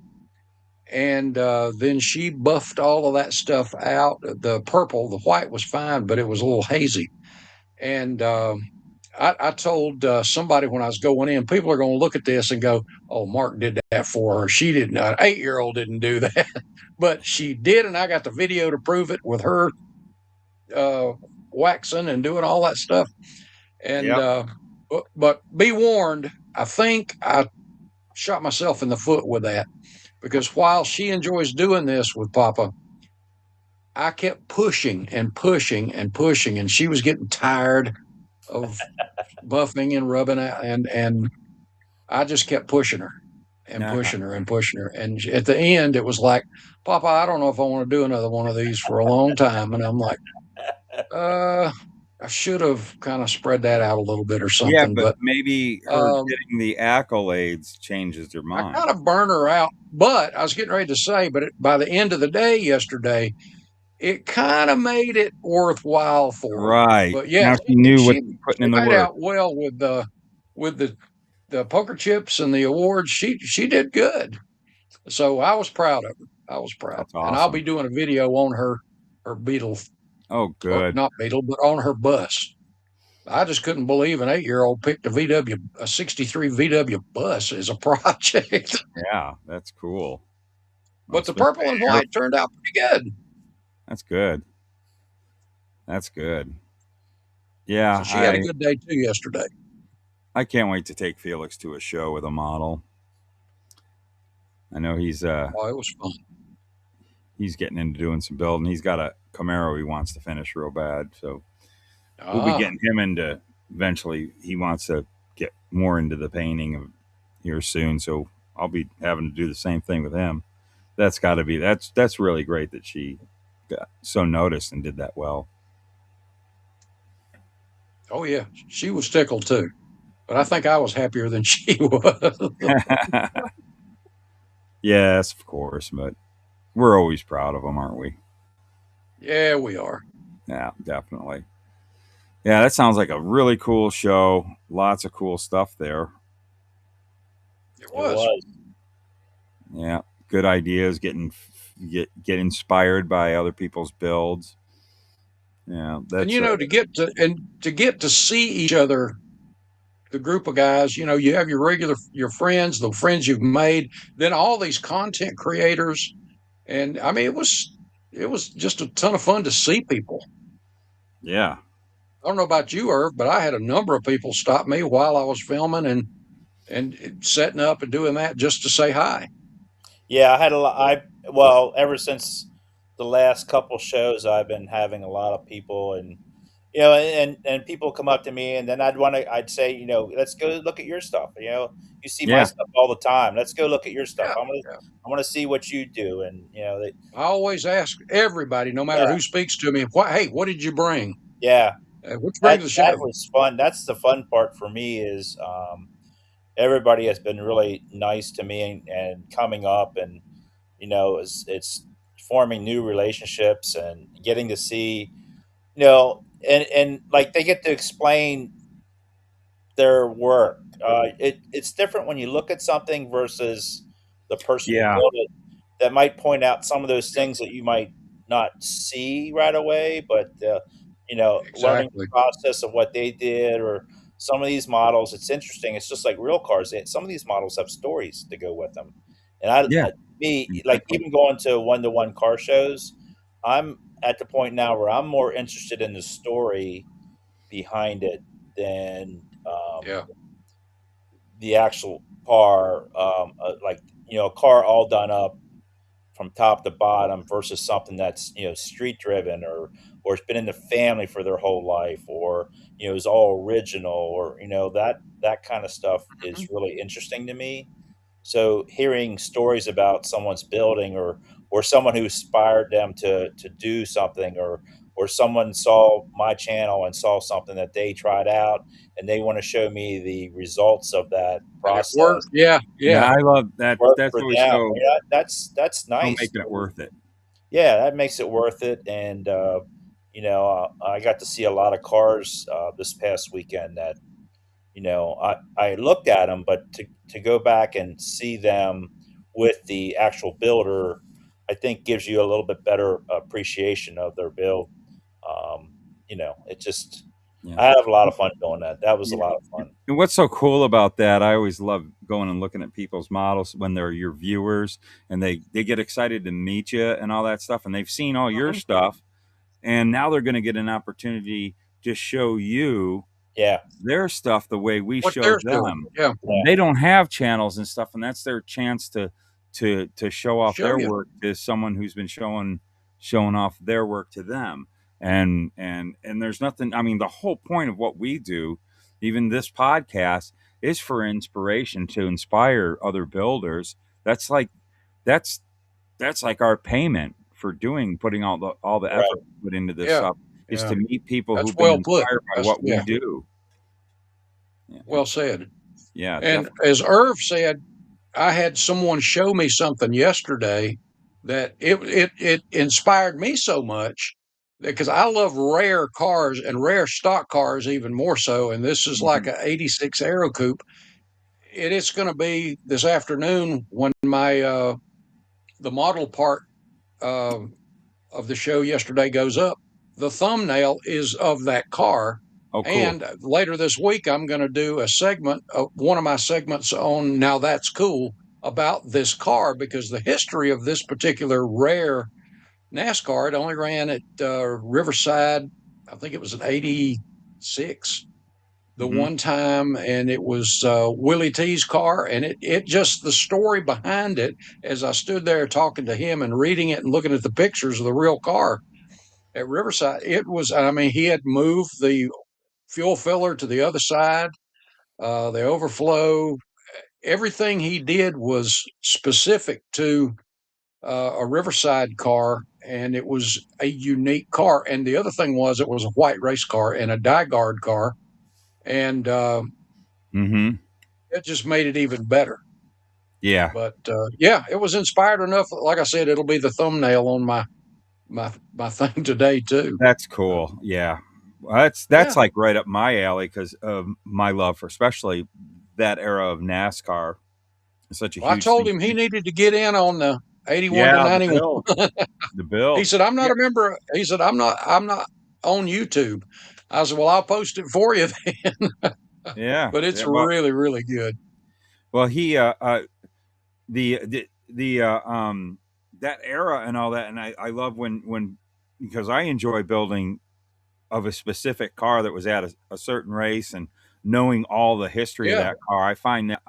And then she buffed all of that stuff out. The purple, the white was fine, but it was a little hazy. And I told somebody when I was going in, people are going to look at this and go, "Oh, Mark did that for her. She didn't. An 8-year-old didn't do that." But she did, and I got the video to prove it with her waxing and doing all that stuff. And Yep. but be warned, I think I shot myself in the foot with that because while she enjoys doing this with Papa, I kept pushing and pushing and pushing, and she was getting tired of buffing and rubbing out, and I just kept pushing her and pushing her and pushing her. And at the end, it was like, Papa, I don't know if I want to do another one of these for a long time. And I'm like, I should have kind of spread that out a little bit or Yeah, something. but But maybe her getting the accolades changes your I mind. kind of burn her out. But I was getting ready to say, but by the end of the day yesterday, it kind of made it worthwhile for her. Right. But yeah, Now she knew what she putting in the made work. out well with the poker chips and the awards. She did good. So I was proud of her. I was proud. That's And I'll awesome. be doing a video on her Beetle, Oh, or good. not Beetle, but on her bus. I just couldn't believe an 8-year-old picked a 63 VW bus as a project. Yeah, that's cool. But the purple and white turned out pretty good. That's good. That's good. Yeah, So she had a good day too yesterday. I can't wait to take Felix to a show with a model. I know he's Oh, it was fun. he's getting into doing some building. He's got a Camaro he wants to finish real bad, so we'll be getting him into. Eventually, he wants to get more into the painting of here soon. So I'll be having to do the same thing with him. That's got to be that's really great that she got so noticed and did that well. Oh yeah, she was tickled too, but I think I was happier than she was. Yes, of course, but we're always proud of them, aren't we? Yeah, we are. Yeah, definitely. Yeah, that sounds like a really cool show. Lots of cool stuff there. It was. Yeah, good ideas. Get inspired by other people's builds. Yeah, that's And to get to see each other, the group of guys, you have your friends, the friends you've made, then all these content creators, and I mean it was just a ton of fun to see people. Yeah. I don't know about you, Irv, but I had a number of people stop me while I was filming and setting up and doing that just to say hi. Yeah, I had a lot. Ever since the last couple shows, I've been having a lot of people, and and people come up to me, and then I'd say, let's go look at your stuff. You see my stuff all the time. Let's go look at your stuff. Yeah, I want to see what you do, and I always ask everybody, no matter who speaks to me, hey, what did you bring? Yeah, What you bring to the show? that was fun. That's the fun part for me is everybody has been really nice to me and coming up, and it's forming new relationships and getting to see, and like they get to explain their work. It's different when you look at something versus the person who Yeah. built it. That might point out some of those things that you might not see right away, but learning the Exactly. process of what they did, or some of these models, it's interesting. It's just like real cars. Some of these models have stories to go with them, and Yeah. like Exactly. even going to one-to-one car shows, I'm at the point now where I'm more interested in the story behind it than Yeah. the actual car. Like a car all done up from top to bottom versus something that's street driven, or it's been in the family for their whole life, or is all original, or that kind of stuff Mhm. is really interesting to me. So hearing stories about someone's building, or someone who inspired them to do something, or someone saw my channel and saw something that they tried out, and they want to show me the results of that And it worked. process, Yeah. Yeah, Yeah. I love that. work That's for always them. so That's nice. making it worth it. Yeah, that makes it worth it. And I got to see a lot of cars this past weekend that I looked at them, but to go back and see them with the actual builder, I think gives you a little bit better appreciation of their build. It just Yeah. I have a lot of fun doing that. That was a lot of fun. And what's so cool about that, I always love going and looking at people's models when they're your viewers and they get excited to meet you and all that stuff. And they've seen all your Mhm. stuff. And now they're going to get an opportunity to show you Yeah, their stuff the way we What show they're doing. them. Yeah. yeah, They don't have channels and stuff, and that's their chance to show off Show their you. work to someone who's been showing off their work to them. And there's nothing, I mean, the whole point of what we do, even this podcast, is for inspiration, to inspire other builders. That's that's like our payment for putting all the right. effort put into this Yeah. stuff, is Yeah. to meet people That's who've been well put. inspired by That's, what we yeah. do. Well said. Yeah, And definitely. as Irv said, I had someone show me something yesterday that it inspired me so much, because I love rare cars and rare stock cars even more so. And this is like Mhm. a '86 Aero Coupe. It's going to be this afternoon when my the model part uh, of the show yesterday goes up. The thumbnail is of that car. Oh, cool. And later this week, I'm going to do a segment, one of my segments on Now That's Cool, about this car, because the history of this particular rare NASCAR, it only ran at Riverside. I think it was an '86 the Mhm. one time, and it was Willie T's car. And it just, the story behind it, as I stood there talking to him and reading it and looking at the pictures of the real car at Riverside, it was, I mean, he had moved the fuel filler to the other side, the overflow. Everything he did was specific to a Riverside car, and it was a unique car. And the other thing was, it was a white race car and a die-guard car, and Mhm. it just made it even better. Yeah. But yeah, it was inspired enough. Like I said, it'll be the thumbnail on my thing today too. That's cool. Yeah. Well, that's Yeah, like right up my alley because of my love for especially that era of NASCAR. It's such a well, I huge told thing. him he needed to get in on the 81 to Yeah, the 91. build. The He build. said, "I'm not Yeah. a member." He said, "I'm not on YouTube." I said, "Well, I'll post it for you then." Yeah. But it's Yeah. Well, really, really good. he the that era and all that, and I love when because I enjoy building of a specific car that was at a certain race and knowing all the history of Yeah. that car. I find that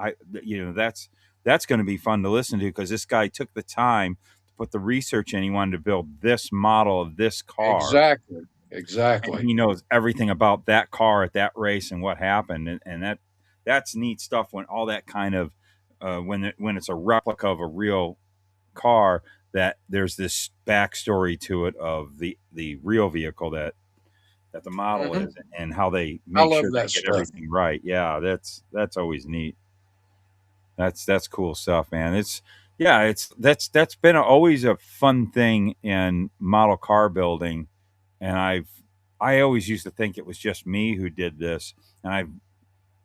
that's going to be fun to listen to because this guy took the time to put the research in. He wanted to build this model of this car, Exactly. and Exactly. he knows everything about that car at that race and what happened, and that's neat stuff when all that kind of when it's a replica of a real car, that there's this backstory to it of the real vehicle that the model Hmm. is and how they I make love sure they that get stuff. everything right. Yeah, that's always neat. That's cool stuff, man. That's been always a fun thing in model car building, and I always used to think it was just me who did this, and I've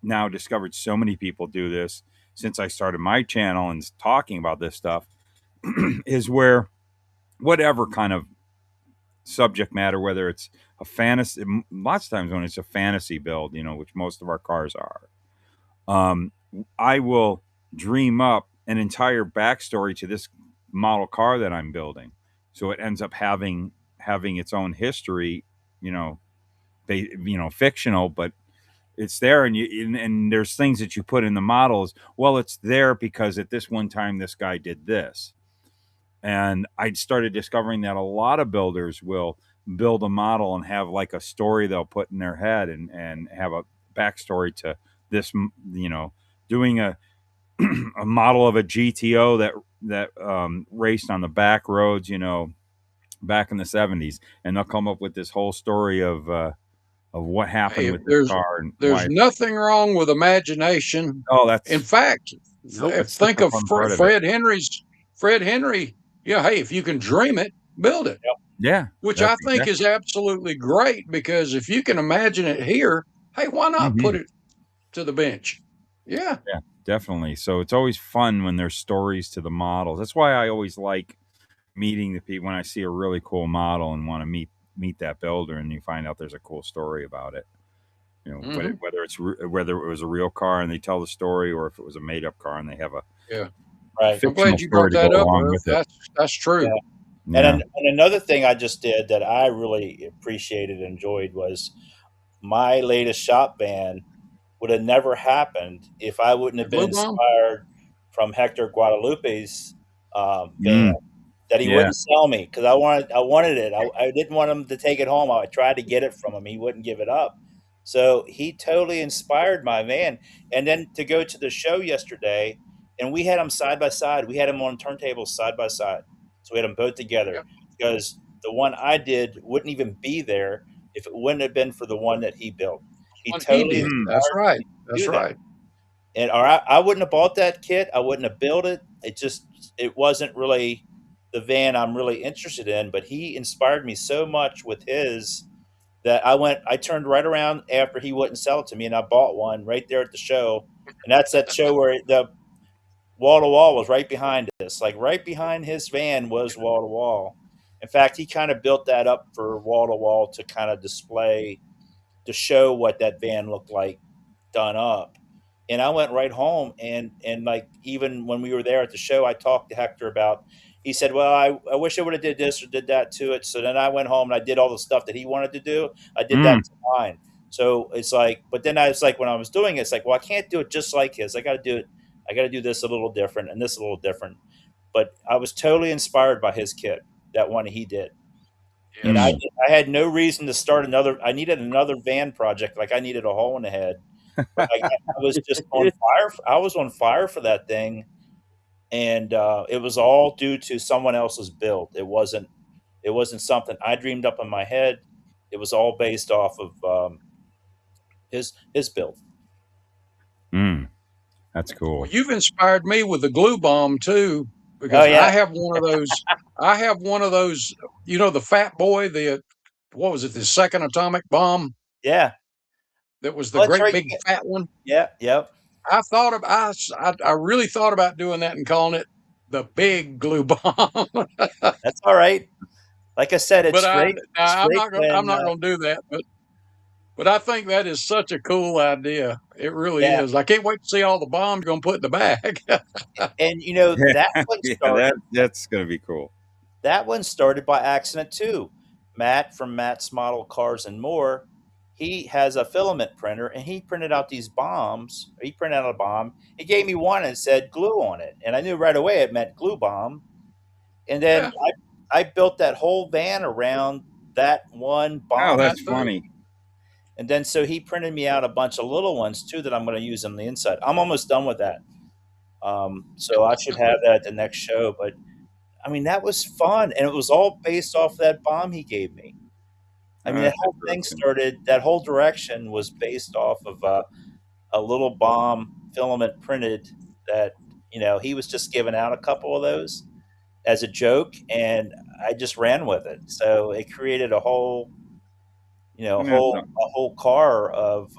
now discovered so many people do this since I started my channel and talking about this stuff, is where whatever kind of subject matter, whether it's a fantasy, lots of times when it's a fantasy build, which most of our cars are, I will dream up an entire backstory to this model car that I'm building. So it ends up having its own history, fictional, but it's there, and there's things that you put in the models. Well, it's there because at this one time this guy did this, and I started discovering that a lot of builders will build a model and have like a story they'll put in their head, and have a backstory to this, doing a a model of a GTO that raced on the back roads, back in the 70s, and they'll come up with this whole story of what happened Hey, with this car and there's why. nothing wrong with imagination. Oh, that's In fact, that's such think a of fun part of it. Fred Henry. Yeah, hey, if you can dream it, build it. Yeah, Which that's I think is absolutely great, because if you can imagine it here, hey, why not put it to the bench? Yeah. Yeah, definitely. So it's always fun when there's stories to the models. That's why I always like meeting the people when I see a really cool model and want to meet that builder, and you find out there's a cool story about it. Mhm. Whether it was a real car and they tell the story, or if it was a made up car and they have a Yeah. Right. I'm fictional glad you story brought to go that up, along Irv. with it. That's true. Yeah. Yeah. And another thing I just did that I really appreciated and enjoyed was my latest shop van would have never happened if I wouldn't have been Glue bomb? inspired from Hector Guadalupe's van Mm, that he yeah. wouldn't sell me, because I wanted it. I didn't want him to take it home. I tried to get it from him. He wouldn't give it up. So he totally inspired my van. And then to go to the show yesterday, and we had them side by side. We had them on turntables side by side. So we had them both together, Yeah. because the one I did wouldn't even be there if it wouldn't have been for the one that he built. He What he totally did. Mm, That's inspired right. me to That's do that. right. And or I wouldn't have bought that kit. I wouldn't have built it. It wasn't really the van I'm really interested in. But he inspired me so much with his that I turned right around after he wouldn't sell it to me, and I bought one right there at the show. And that's that show where the wall to wall was right behind us, like right behind his van was wall to wall. In fact, he kind of built that up for wall to wall to kind of display to show what that van looked like done up. And I went right home, and like even when we were there at the show, I talked to Hector about. He said, "Well, I wish I would have did this or did that to it." So then I went home and I did all the stuff that he wanted to do. I did mm. that to mine. So it's like, but then I was like, when I was doing it, it's like, well, I can't do it just like his. I got to do it. I got to do this a little different and this a little different. But I was totally inspired by his kit, that one he did. And Yes. I had no reason to start another. I needed another van project, like I needed a hole in the head. But I was just on fire. I was on fire for that thing, and it was all due to someone else's build. It wasn't. It wasn't something I dreamed up in my head. It was all based off of his build. Mm. That's cool. Well, you've inspired me with the glue bomb too, Oh because yeah, I have one of those. I have one of those. The Fat Boy. The what was it? The second atomic bomb yeah. that was the Well, that's great right. big fat one. Yeah, yep. I really thought about doing that and calling it the big glue bomb. That's all right. Like I said, But it's great. It's I'm great not going. I'm when not going to do that. But I think that is such a cool idea. It really yeah. is. I can't wait to see all the bombs you're going to put in the bag. And that one Yeah, started. that's gonna be cool. That one started by accident too. Matt from Matt's Model Cars and More, he has a filament printer and he printed out these bombs. He printed out a bomb. He gave me one and said glue on it. And I knew right away it meant glue bomb. And then Yeah, I built that whole van around that one Oh, bomb. that that's thing. funny. And then so he printed me out a bunch of little ones too that I'm going to use on the inside. I'm almost done with that. So I should have that at the next show. But I mean, that was fun. And it was all based off that bomb he gave me. I mean, that That's whole thing interesting. started, that whole direction was based off of a little bomb filament printed that, he was just giving out a couple of those as a joke, and I just ran with it. So it created a whole a And that's whole car of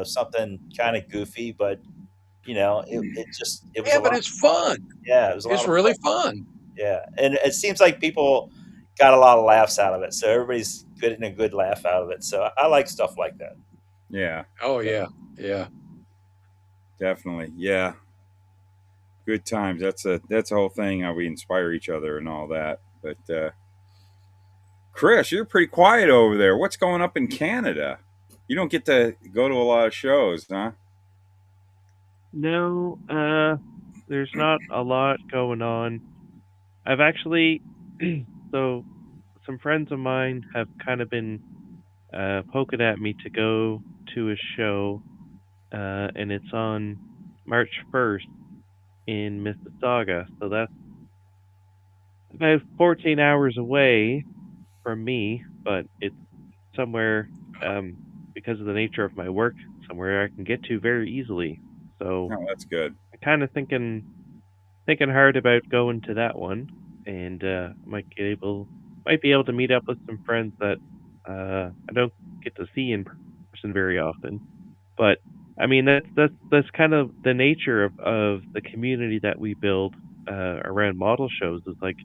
something kind of goofy, but it was Yeah, a but lot. it's fun. Yeah, it was a lot It's of really fun. fun. Yeah, and it seems like people got a lot of laughs out of it, so everybody's getting a good laugh out of it. So I like stuff like that. yeah, Oh yeah, yeah. definitely. Yeah. Good times. That's a whole thing, how we inspire each other and all that. But Chris, you're pretty quiet over there. What's going up in Canada? You don't get to go to a lot of shows, huh? No, there's not a lot going on. I've actually, so some friends of mine have kind of been poking at me to go to a show, and it's on March 1st in Mississauga. So that's about 14 hours away from me, but it's somewhere, um, because of the nature of my work, somewhere I can get to very easily. So Oh, that's good. I'm kind of thinking hard about going to that one, and might be able to meet up with some friends that I don't get to see in person very often. But I mean, that's kind of the nature of the community that we build around model shows. Is like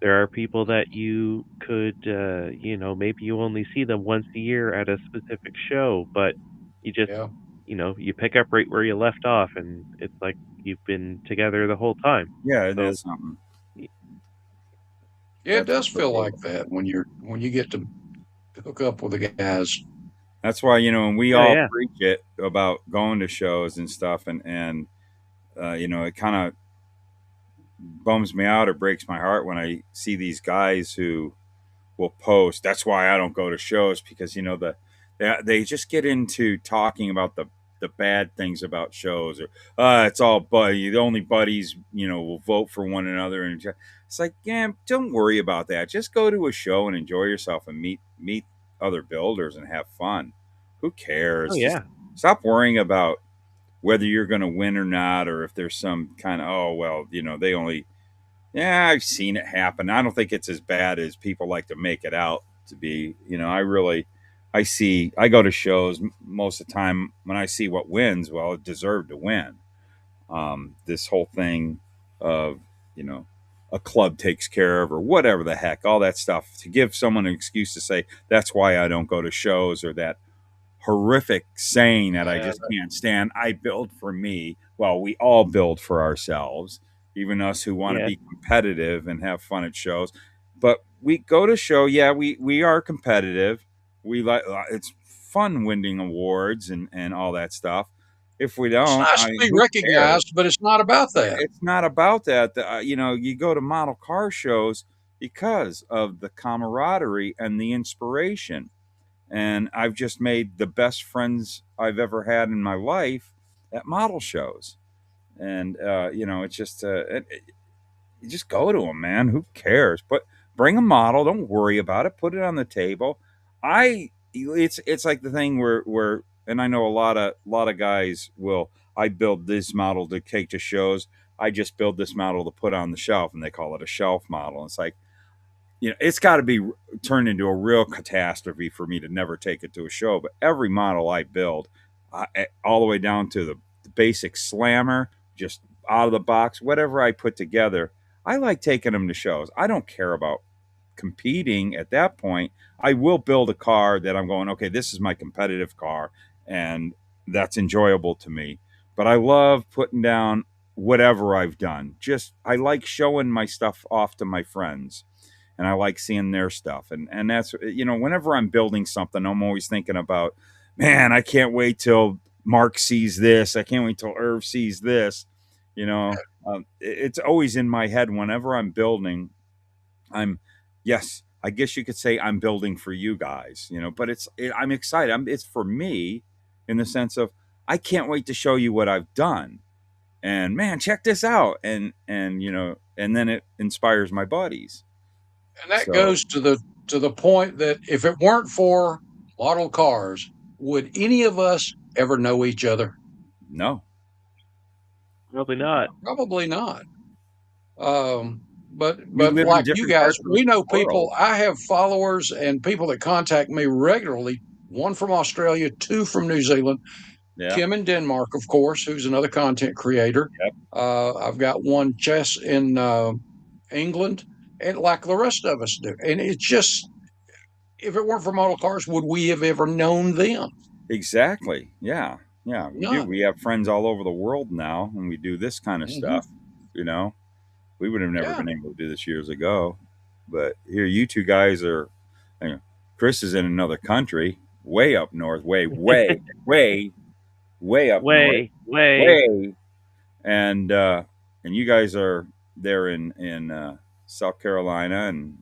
there are people that you could, maybe you only see them once a year at a specific show, but you just, Yeah. you pick up right where you left off, and it's like you've been together the whole time. Yeah, it So is something. Yeah, it does feel Absolutely. like that when you get to hook up with the guys. That's why, and we oh all yeah, preach it about going to shows and stuff, and it kind of bums me out or breaks my heart when I see these guys who will post. That's why I don't go to shows, because they just get into talking about the bad things about shows, or it's all buddy. The only buddies will vote for one another, and it's like, yeah, don't worry about that. Just go to a show and enjoy yourself and meet other builders and have fun. Who oh cares? Just yeah, stop worrying about whether you're going to win or not, or if there's some kind of, oh well, they only, yeah, I've seen it happen. I don't think it's as bad as people like to make it out to be. I go to shows most of the time. When I see what wins, well, it deserved to win. This whole thing of, you know, a club takes care of, or whatever the heck, all that stuff, to give someone an excuse to say, that's why I don't go to shows, or that horrific saying that I Yeah, just can't stand. I build for me. Well, we all build for ourselves, even us who want to yeah, be competitive and have fun at shows. But we go to show. Yeah, we are competitive. We like, it's fun winning awards and all that stuff. If we it's don't, nice to be who cares? recognized, but it's not about that. It's not about that. You go to model car shows because of the camaraderie and the inspiration, and I've just made the best friends I've ever had in my life at model shows. And it's just you just go to them, man. Who cares? But bring a model. Don't worry about it. Put it on the table. It's like the thing where and I know a lot of guys will. I build this model to take to shows. I just build this model to put on the shelf, and they call it a shelf model. It's like, it's got to be turned into a real catastrophe for me to never take it to a show. But every model I build, all the way down to the basic slammer, just out of the box, whatever I put together, I like taking them to shows. I don't care about competing at that point. I will build a car that I'm going, okay, this is my competitive car, and that's enjoyable to me. But I love putting down whatever I've done. Just, I like showing my stuff off to my friends, and I like seeing their stuff. And that's, whenever I'm building something, I'm always thinking about, man, I can't wait till Mark sees this. I can't wait till Irv sees this. It's always in my head whenever I'm building. I'm, yes, I guess you could say I'm building for you guys, but I'm excited. It's for me, in the sense of, I can't wait to show you what I've done. And man, check this out. And then it inspires my buddies. And that So goes to the point that if it weren't for model cars, would any of us ever know each other? no. probably not. Probably not. Um, But live in like you different guys, parts of we the know people. world. I have followers and people that contact me regularly. One from Australia, two from New Zealand. Yeah. Kim in Denmark, of course, who's another content creator. Yep. I've got one, Chess, in England, and like the rest of us do. And it's just, if it weren't for model cars, would we have ever known them? Exactly. Yeah. Yeah. We do. None. We have friends all over the world now, and we do this kind of Mhm. stuff. You know, we would have never Yeah. been able to do this years ago. But here, you two guys are. You know, Chris is in another country, way up north, way up north, Way. and you guys are there in South Carolina, and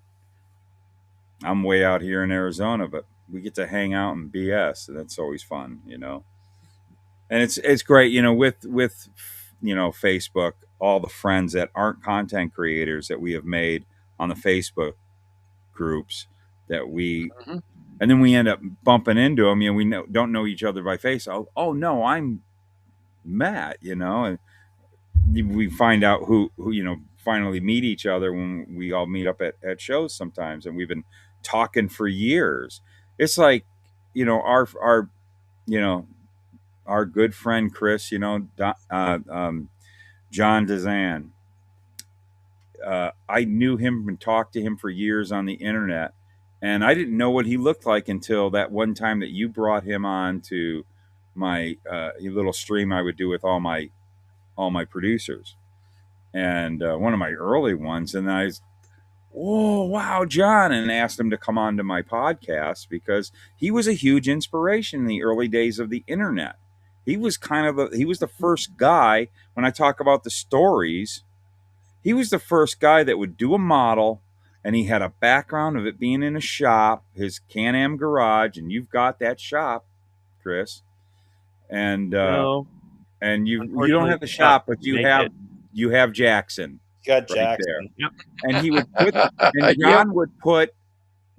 I'm way out here in Arizona. But we get to hang out and BS, and that's always fun, you know. And it's great, you know, with you know, Facebook, all the friends that aren't content creators that we have made on the Facebook groups that we Mhm. and then we end up bumping into them. You know, don't know each other by face. Oh no, I'm Matt. You know, and we find out who you know, finally meet each other when we all meet up at shows sometimes, and we've been talking for years. It's like, you know, our you know, our good friend Chris, you know, John Dezan. I knew him and talked to him for years on the internet, and I didn't know what he looked like until that one time that you brought him on to my little stream I would do with all my producers, and one of my early ones. And I was, oh wow, John, and asked him to come on to my podcast because he was a huge inspiration in the early days of the internet. He was he was the first guy, when I talk about the stories, he was the first guy that would do a model, and he had a background of it being in a shop, his Can-Am garage, and you've got that shop, Chris. And No, and you don't unfortunately, have the shop, but make it. you have Jackson Got right there. Jackson. Yep. And he would put and John would put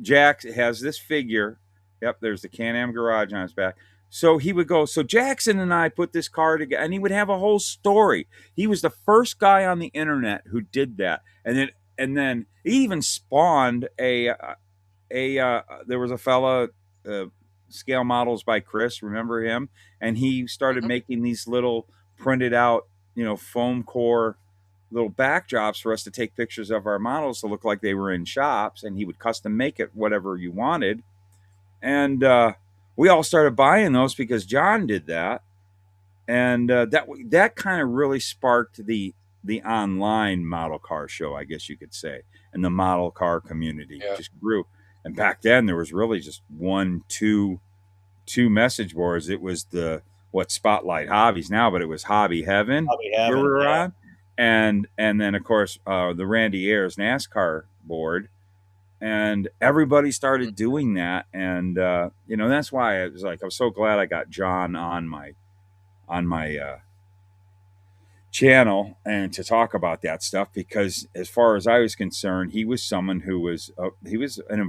Jack has this figure. Yep, there's the Can-Am garage on his back. So he would go, so Jackson and I put this car together, and he would have a whole story. He was the first guy on the internet who did that. And then he even spawned there was a fella, Scale Models by Chris, remember him? And he started making these little printed out, you know, foam core little backdrops for us to take pictures of our models to look like they were in shops, and he would custom make it whatever you wanted. And we all started buying those because John did that, and that kind of really sparked the online model car show, I guess you could say, and the model car community just grew. And back then there was really just two message boards. It was the Spotlight Hobbies now, but it was Hobby Heaven, where we were on. And then of course the Randy Ayers NASCAR board, and everybody started doing that. And you know, that's why I was so glad I got John on my channel and to talk about that stuff, because as far as I was concerned, he was someone who was a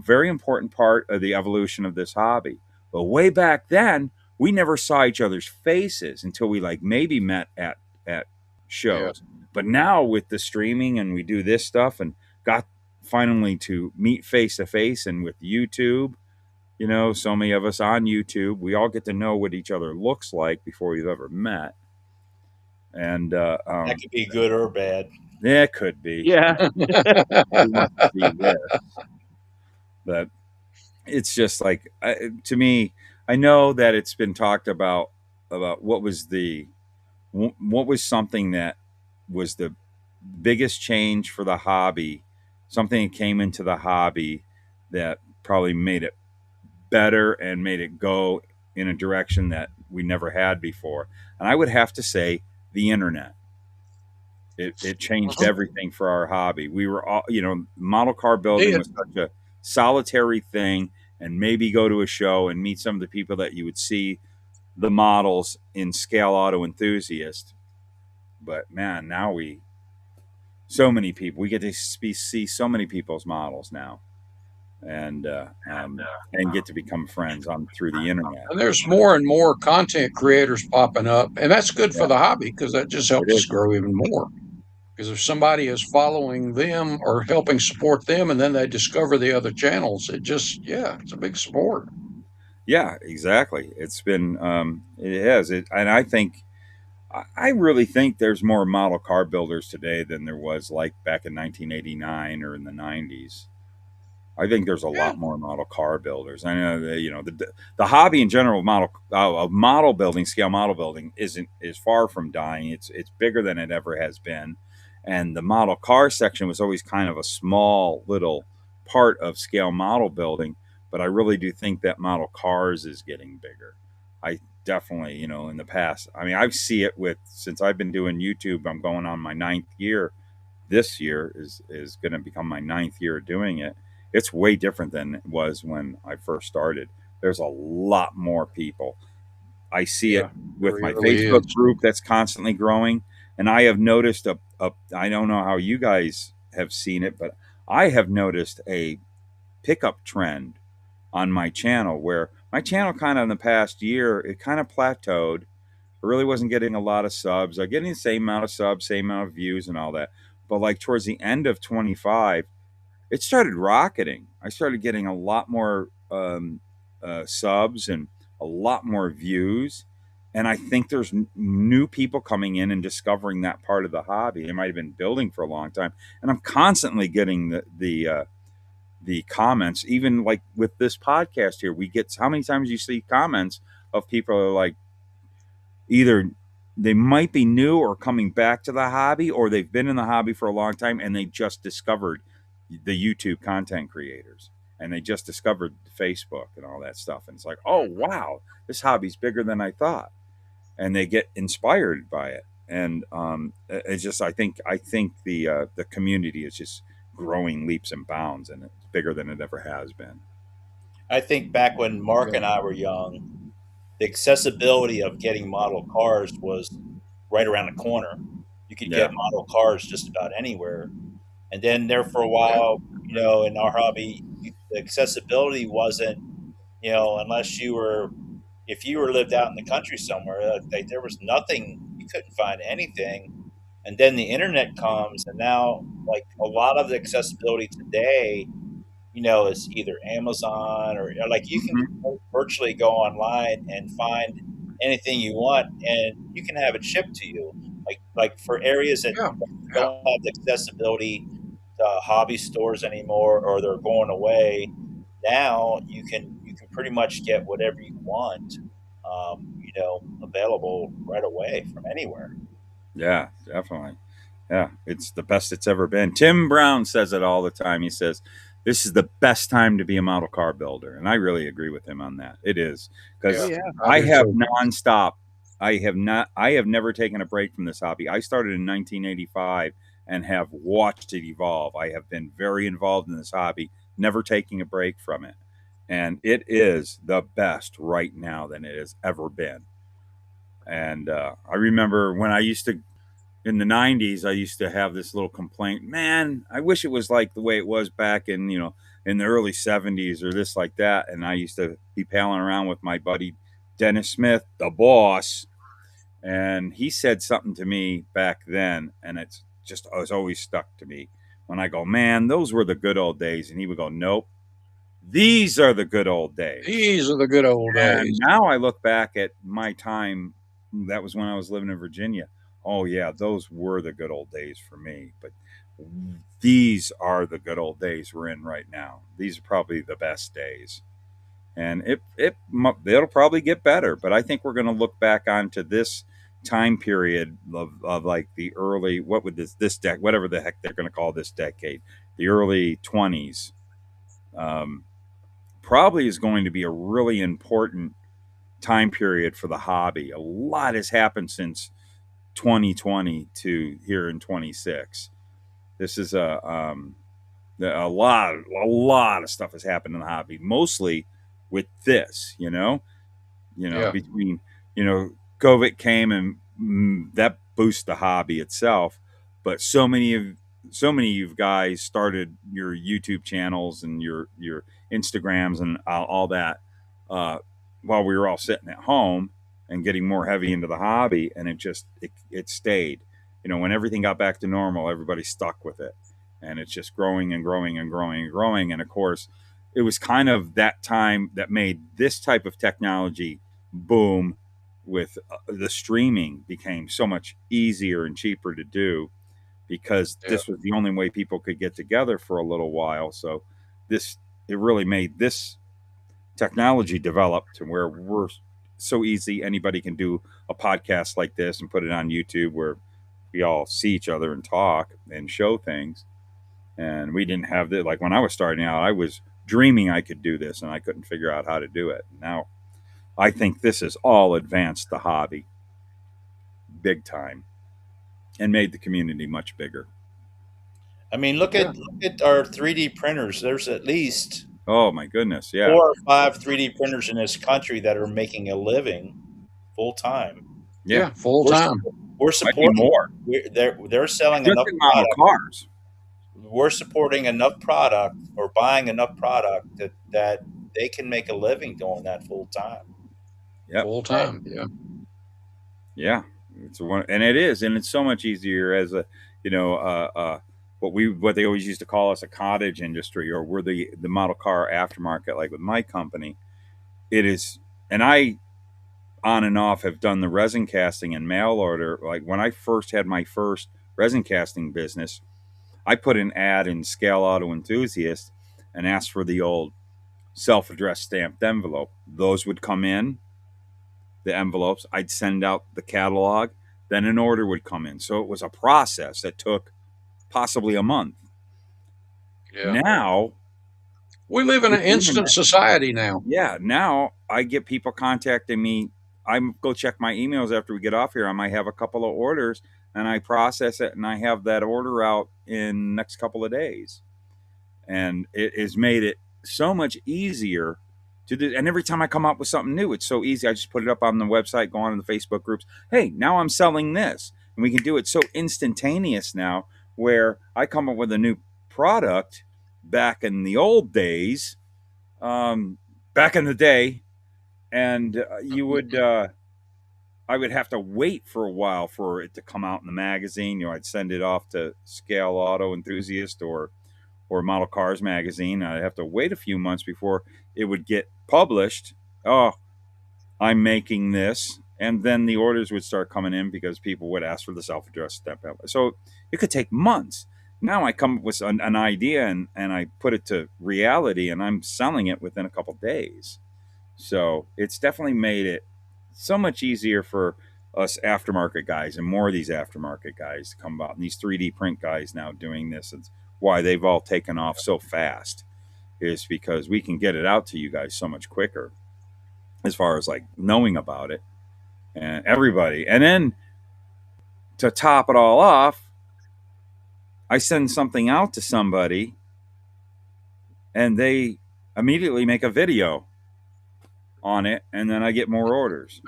very important part of the evolution of this hobby. But way back then, we never saw each other's faces until we maybe met at shows. But now with the streaming, and we do this stuff, and got finally to meet face to face, and with YouTube, you know, so many of us on YouTube, we all get to know what each other looks like before we've ever met. And that could be good or bad. Yeah, it could be. Yeah. But it's just like, to me, I know that it's been talked about what was something that was the biggest change for the hobby, something that came into the hobby that probably made it better and made it go in a direction that we never had before. And I would have to say the internet. It changed everything for our hobby. We were all, you know, model car building was such a solitary thing, and maybe go to a show and meet some of the people that you would see the models in Scale Auto Enthusiast. But man, now so many people, we get to see so many people's models now, and get to become friends through the internet. And there's more and more content creators popping up, and that's good for the hobby, because that just helps us grow even more. Because if somebody is following them or helping support them, and then they discover the other channels, it's a big support. Yeah, exactly. It's been it has it, and I really think there's more model car builders today than there was like back in 1989 or in the 90s. I think there's a Yeah, lot more model car builders. I know that, the hobby in general of model building, scale model building is far from dying. It's bigger than it ever has been, and the model car section was always kind of a small little part of scale model building. But I really do think that model cars is getting bigger. I definitely, in the past, I mean, I see it with since I've been doing YouTube. I'm going on my ninth year. This year is going to become my ninth year doing it. It's way different than it was when I first started. There's a lot more people. I see it yeah, with my really Facebook is. group that's constantly growing. And I have noticed I don't know how you guys have seen it, but I have noticed a pickup trend on my channel where my channel kind of in the past year, it kind of plateaued. I really wasn't getting a lot of subs. I'm getting the same amount of subs, same amount of views and all that. But like towards the end of 25, it started rocketing. I started getting a lot more subs and a lot more views. And I think there's new people coming in and discovering that part of the hobby. It might have been building for a long time, and I'm constantly getting the comments. Even like with this podcast here, we get how many times you see comments of people who are like, either they might be new or coming back to the hobby, or they've been in the hobby for a long time and they just discovered the YouTube content creators and they just discovered Facebook and all that stuff. And it's like, oh, wow, this hobby's bigger than I thought. And they get inspired by it. And it's just, I think the community is just growing leaps and bounds, and it's bigger than it ever has been. I think back when Mark and I were young, the accessibility of getting model cars was right around the corner. You could Yeah. get model cars just about anywhere. And then there for a Yeah, while, in our hobby, the accessibility wasn't, unless if you were lived out in the country somewhere, there was nothing, you couldn't find anything. And then the internet comes, and now, like, a lot of the accessibility today, is either Amazon or like you can Hmm. virtually go online and find anything you want, and you can have it shipped to you. Like for areas that yeah, yeah. don't have the accessibility to hobby stores anymore, or they're going away. Now you can pretty much get whatever you want, available right away from anywhere. Yeah, definitely. Yeah, it's the best it's ever been. Tim Brown says it all the time. He says, "This is the best time to be a model car builder," and I really agree with him on that. It is Oh Yeah, because yeah. I I do have too. nonstop. I have not. I have never taken a break from this hobby. I started in 1985 and have watched it evolve. I have been very involved in this hobby, never taking a break from it, and it is the best right now than it has ever been. And I remember when I used to in the 90s, I used to have this little complaint. Man, I wish it was like the way it was back in, in the early 70s or this like that. And I used to be palling around with my buddy Dennis Smith, the boss. And he said something to me back then. And it's always stuck to me when I go, man, those were the good old days. And he would go, nope, these are the good old days. These are the good old And days. now I look back at my time, that was when I was living in Virginia. Oh, yeah, those were the good old days for me. But these are the good old days we're in right now. These are probably the best days. And it'll probably get better. But I think we're going to look back onto this time period of like the early, what would this deck, whatever the heck they're going to call this decade, the early 20s, um, probably is going to be a really important time period for the hobby. A lot has happened since 2020 to here in 26. This is a lot of stuff has happened in the hobby, mostly with this, Yeah, between, COVID came and that boosts the hobby itself. But so many of you guys started your YouTube channels and your Instagrams and all that uh, while we were all sitting at home and getting more heavy into the hobby, and it stayed. when everything got back to normal, everybody stuck with it, and it's just growing and growing and growing and growing. And of course, it was kind of that time that made this type of technology boom. With the streaming became so much easier and cheaper to do because this was the only way people could get together for a little while. So it really made this technology develop to where we're so easy anybody can do a podcast like this and put it on YouTube where we all see each other and talk and show things. And we didn't have that. Like when I was starting out, I was dreaming I could do this and I couldn't figure out how to do it. Now I think this has all advanced the hobby big time and made the community much bigger. I mean, look at our 3D printers. There's at least Oh my goodness, yeah, 4 or 5 3D printers in this country that are making a living full time. Yeah, full time. We're supporting more. They're selling just enough in model cars. We're supporting enough product or buying enough product that they can make a living doing that full time. Yeah, full time. Yeah, and it is, and it's so much easier as a what they always used to call us a cottage industry, or we're the model car aftermarket. Like with my company, it is, and I on and off have done the resin casting and mail order. Like when I first had my first resin casting business, I put an ad in Scale Auto Enthusiast and asked for the old self-addressed stamped envelope. Those would come in, the envelopes. I'd send out the catalog, then an order would come in. So it was a process that took possibly a month. Yeah. Now we live in an instant society now. Yeah, now I get people contacting me. I go check my emails after we get off here. I might have a couple of orders, and I process it, and I have that order out in next couple of days. And it has made it so much easier to do. And every time I come up with something new, it's so easy. I just put it up on the website, go on the Facebook groups. Hey, now I'm selling this. And we can do it so instantaneous now, where I come up with a new product back in the old days, back in the day, and you would I would have to wait for a while for it to come out in the magazine. I'd send it off to Scale Auto Enthusiast or Model Cars magazine. I'd have to wait a few months before it would get published. Oh, I'm making this, and then the orders would start coming in because people would ask for the self-addressed stamp. So it could take months. Now I come up with an idea and I put it to reality, and I'm selling it within a couple days. So it's definitely made it so much easier for us aftermarket guys, and more of these aftermarket guys to come out. And these 3D print guys now doing this, it's why they've all taken off so fast, is because we can get it out to you guys so much quicker as far as like knowing about it and everybody. And then to top it all off, I send something out to somebody and they immediately make a video on it, and then I get more orders.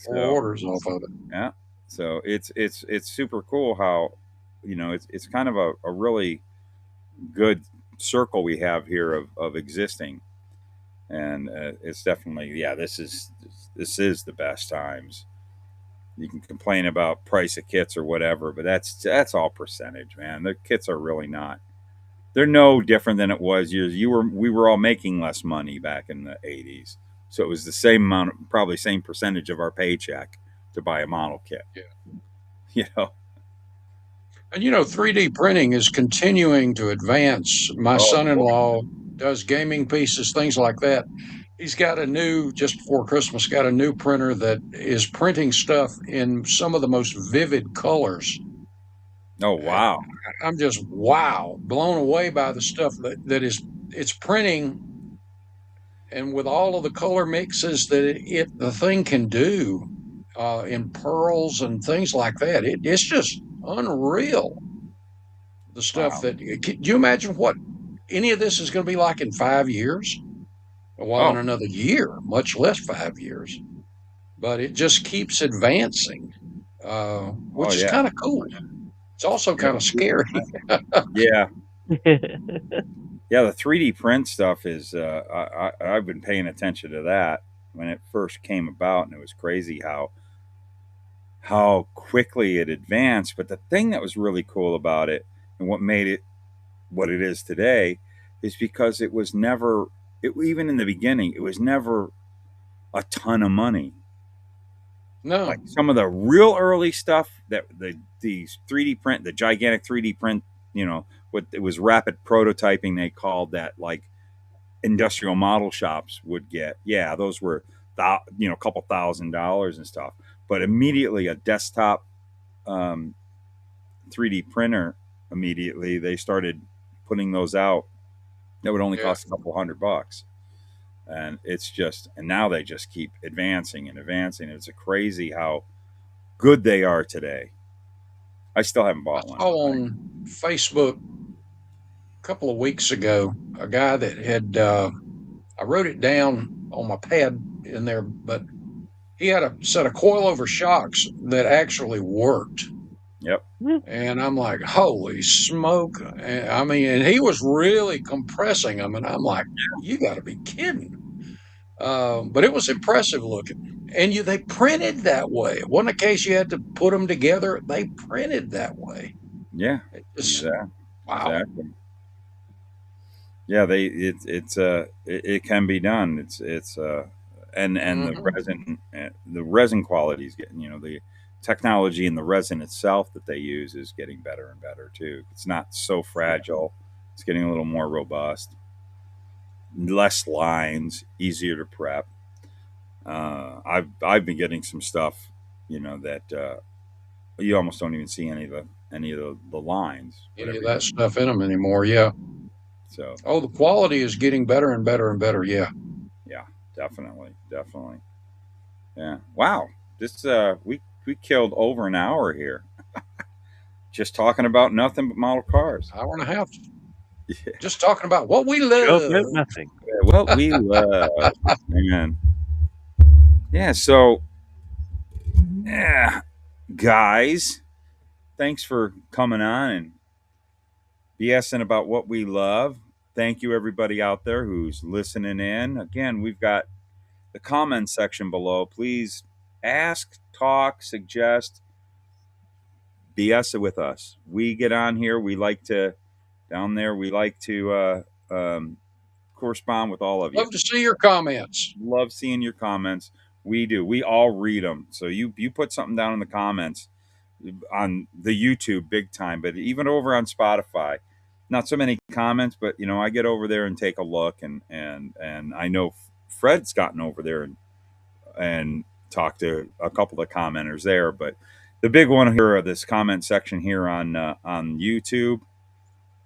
Orders off of it. Yeah. So it's super cool how, it's kind of a really good circle we have here of existing. And it's definitely, this is the best times. You can complain about price of kits or whatever, but that's all percentage, man. The kits are really not. They're no different than it was years. We were all making less money back in the 80s. So it was the same amount, probably same percentage of our paycheck to buy a model kit. Yeah. And 3D printing is continuing to advance. My son-in-law does gaming pieces, things like that. He's got just before Christmas, got a new printer that is printing stuff in some of the most vivid colors. Oh, wow. And I'm just, blown away by the stuff that it's printing. And with all of the color mixes that the thing can do in pearls and things like that, it's just unreal. The stuff can you imagine what any of this is going to be like in 5 years? Well, in another year, much less 5 years. But it just keeps advancing, which is kind of cool. It's also kind of scary. Yeah. Yeah, the 3D print stuff is, I've been paying attention to that when it first came about, and it was crazy how how quickly it advanced. But the thing that was really cool about it and what made it what it is today is because it was never, even in the beginning, it was never a ton of money. No. Like some of the real early stuff that these 3D print, the gigantic 3D print, what it was rapid prototyping, they called that, like industrial model shops would get. Yeah, those were a couple $1,000s and stuff. But immediately a desktop 3D printer, immediately they started putting those out. That would only cost a couple $100. And it's just, and now they just keep advancing and advancing. It's crazy how good they are today. I still haven't bought one. I saw on Facebook a couple of weeks ago a guy that had, I wrote it down on my pad in there, but he had a set of coilover shocks that actually worked. Yep. And I'm like, holy smoke. I mean, and he was really compressing them. And I'm like, you got to be kidding. But it was impressive looking. And they printed that way. It wasn't a case you had to put them together. They printed that way. Yeah. Wow. Exactly. Yeah, it can be done. And the resin quality is getting, the technology in the resin itself that they use is getting better and better too. It's not so fragile. It's getting a little more robust, less lines, easier to prep. I've been getting some stuff, that you almost don't even see any of the lines. Any of that stuff in them anymore. Yeah. So. Oh, the quality is getting better and better and better. Yeah. Yeah, definitely. Yeah. Wow. This we killed over an hour here. Just talking about nothing but model cars. Hour and a half. Yeah. Just talking about what we love. Nothing. What we love. Man. Yeah, so guys, thanks for coming on and BSing about what we love. Thank you everybody out there who's listening in. Again, we've got the comment section below. Please ask, talk, suggest, BS it with us. We get on here. We like to correspond with all of you. Love to see your comments. Love seeing your comments. We do. We all read them. So you put something down in the comments on the YouTube big time, but even over on Spotify, not so many comments, but I get over there and take a look, and I know Fred's gotten over there and talked to a couple of commenters there, but the big one here, this comment section here on YouTube,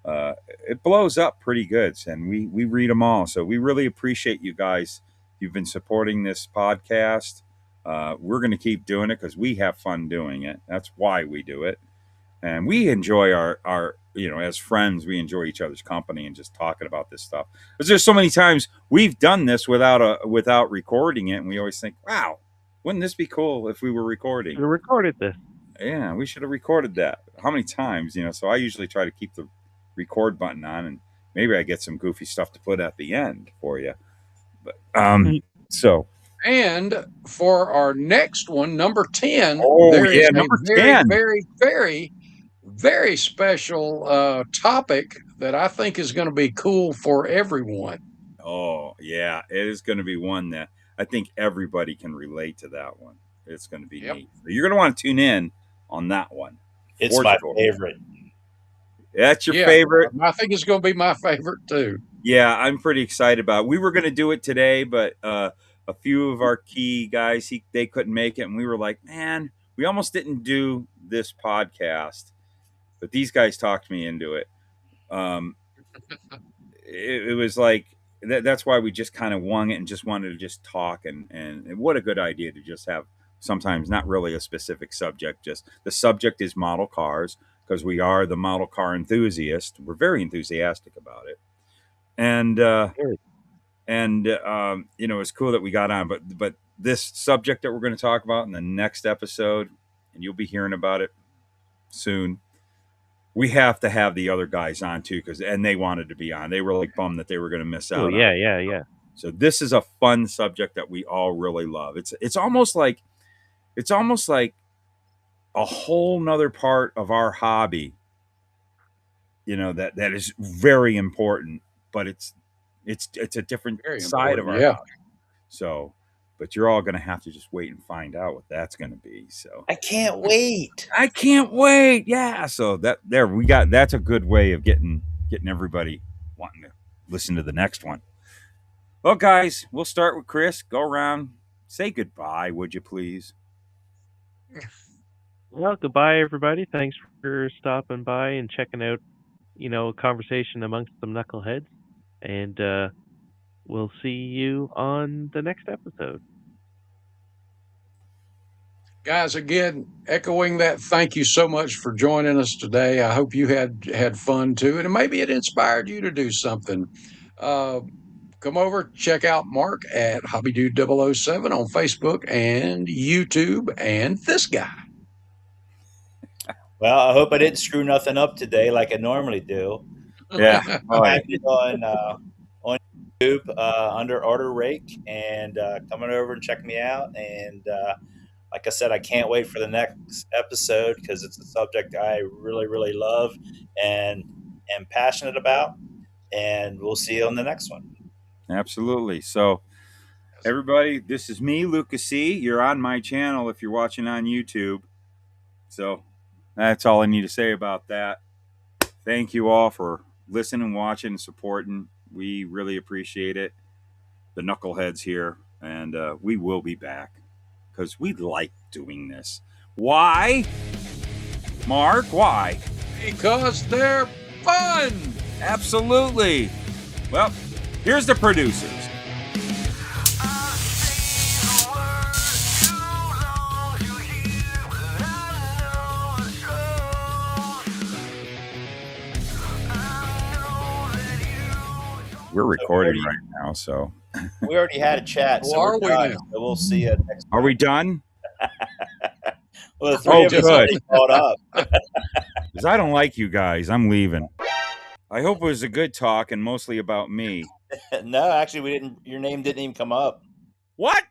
it blows up pretty good, and we read them all. So we really appreciate you guys. You've been supporting this podcast. We're going to keep doing it because we have fun doing it. That's why we do it, and we enjoy our as friends, we enjoy each other's company and just talking about this stuff. Because there's so many times we've done this without recording it, and we always think, wow, wouldn't this be cool if we were recording? We recorded this. Yeah, we should have recorded that. How many times, So I usually try to keep the record button on, and maybe I get some goofy stuff to put at the end for you. But so. And for our next one, number 10, number 10. Very, very, very special topic that I think is going to be cool for everyone. Oh, yeah. It is going to be one that I think everybody can relate to that one. It's going to be neat. So you're going to want to tune in on that one. It's my favorite. That's your favorite? I think it's going to be my favorite, too. Yeah, I'm pretty excited about it. We were going to do it today, but a few of our key guys, they couldn't make it, and we were like, man, we almost didn't do this podcast. But these guys talked me into it. It was like, that's why we just kind of wung it and just wanted to just talk. And what a good idea to just have sometimes not really a specific subject. Just the subject is model cars, because we are the model car enthusiast. We're very enthusiastic about it. And it's cool that we got on. But this subject that we're going to talk about in the next episode, and you'll be hearing about it soon, we have to have the other guys on too, and they wanted to be on. They were like bummed that they were going to miss out. Oh yeah, yeah. So this is a fun subject that we all really love. It's almost like a whole nother part of our hobby, that is very important, but it's a different Very side of important. our Yeah. hobby. So, but you're all going to have to just wait and find out what that's going to be. So I can't wait. I can't wait. Yeah. So that's a good way of getting everybody wanting to listen to the next one. Well, guys, we'll start with Chris. Go around, say goodbye, would you please? Well, goodbye, everybody. Thanks for stopping by and checking out, a conversation amongst some knuckleheads. And we'll see you on the next episode. Guys, again, echoing that, thank you so much for joining us today. I hope you had fun too, and maybe it inspired you to do something. Come over, check out Mark at HobbyDude007 on Facebook and YouTube, and this guy. Well, I hope I didn't screw nothing up today like I normally do. Yeah. Oh, yeah. Find it on YouTube under Arterake, and coming over and check me out. And like I said, I can't wait for the next episode because it's a subject I really, really love and am passionate about. And we'll see you on the next one. Absolutely. So, everybody, this is me, Luka C. You're on my channel if you're watching on YouTube. So, that's all I need to say about that. Thank you all for listening, watching, and supporting. We really appreciate it. The knuckleheads here, and we will be back because we like doing this. Why? Mark, why? Because they're fun. Absolutely. Well, here's the producers. We're recording right now, so we already had a chat. So are we now? So we'll see you next time. Are we done? Well, the three of us good. already caught up. Because I don't like you guys. I'm leaving. I hope it was a good talk and mostly about me. No, actually, we didn't. Your name didn't even come up. What?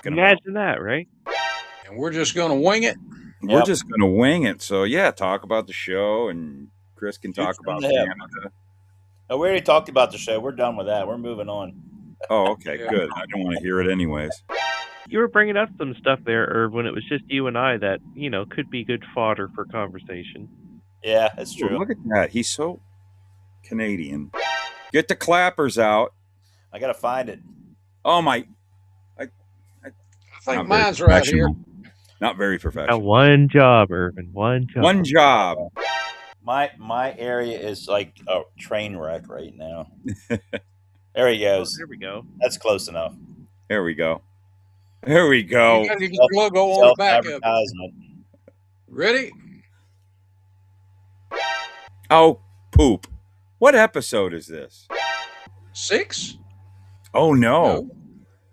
Imagine that, right? And we're just going to wing it. We're just going to wing it. So, yeah, talk about the show, and Chris can talk about Canada. No, we already talked about the show. We're done with that. We're moving on. Oh, okay, good. I don't want to hear it anyways. You were bringing up some stuff there, Irv, when it was just you and I that, could be good fodder for conversation. Yeah, that's true. Look at that. He's so Canadian. Get the clappers out. I got to find it. Oh, my. I think mine's right here. Not very professional. One job, Irvin. One job. One job. My area is like a train wreck right now. There he goes. There we go. That's close enough. There we go. There we go. You got to get your logo on the back of it. Advertisement. Ready? Oh, poop. What episode is this? 6? Oh, no.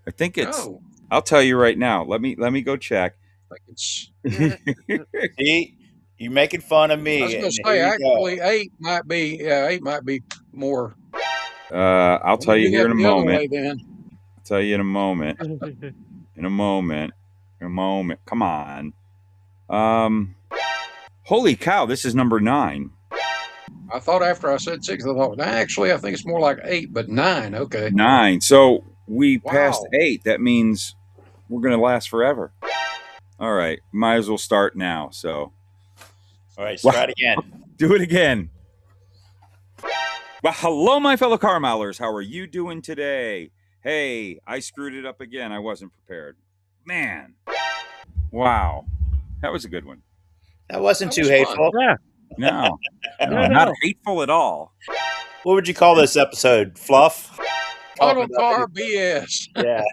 I think it's... No. I'll tell you right now. Let me go check. I think it's... See? You're making fun of me. I was going to say, actually, 8 might be... Yeah, 8 might be more... I'll tell you here in a moment. I'll tell you in a moment. In a moment. Come on. Holy cow, this is number 9. I thought after I said 6, I thought, actually, I think it's more like 8, but 9. Okay. 9. So we passed 8. That means we're going to last forever. All right. Might as well start now. So. All right. Start again. Do it again. Well, hello, my fellow car milers. How are you doing today? Hey, I screwed it up again. I wasn't prepared. Man. Wow. That was a good one. That wasn't too hateful. Yeah. No, not hateful at all. What would you call this episode? Fluff? Total car BS. Yeah.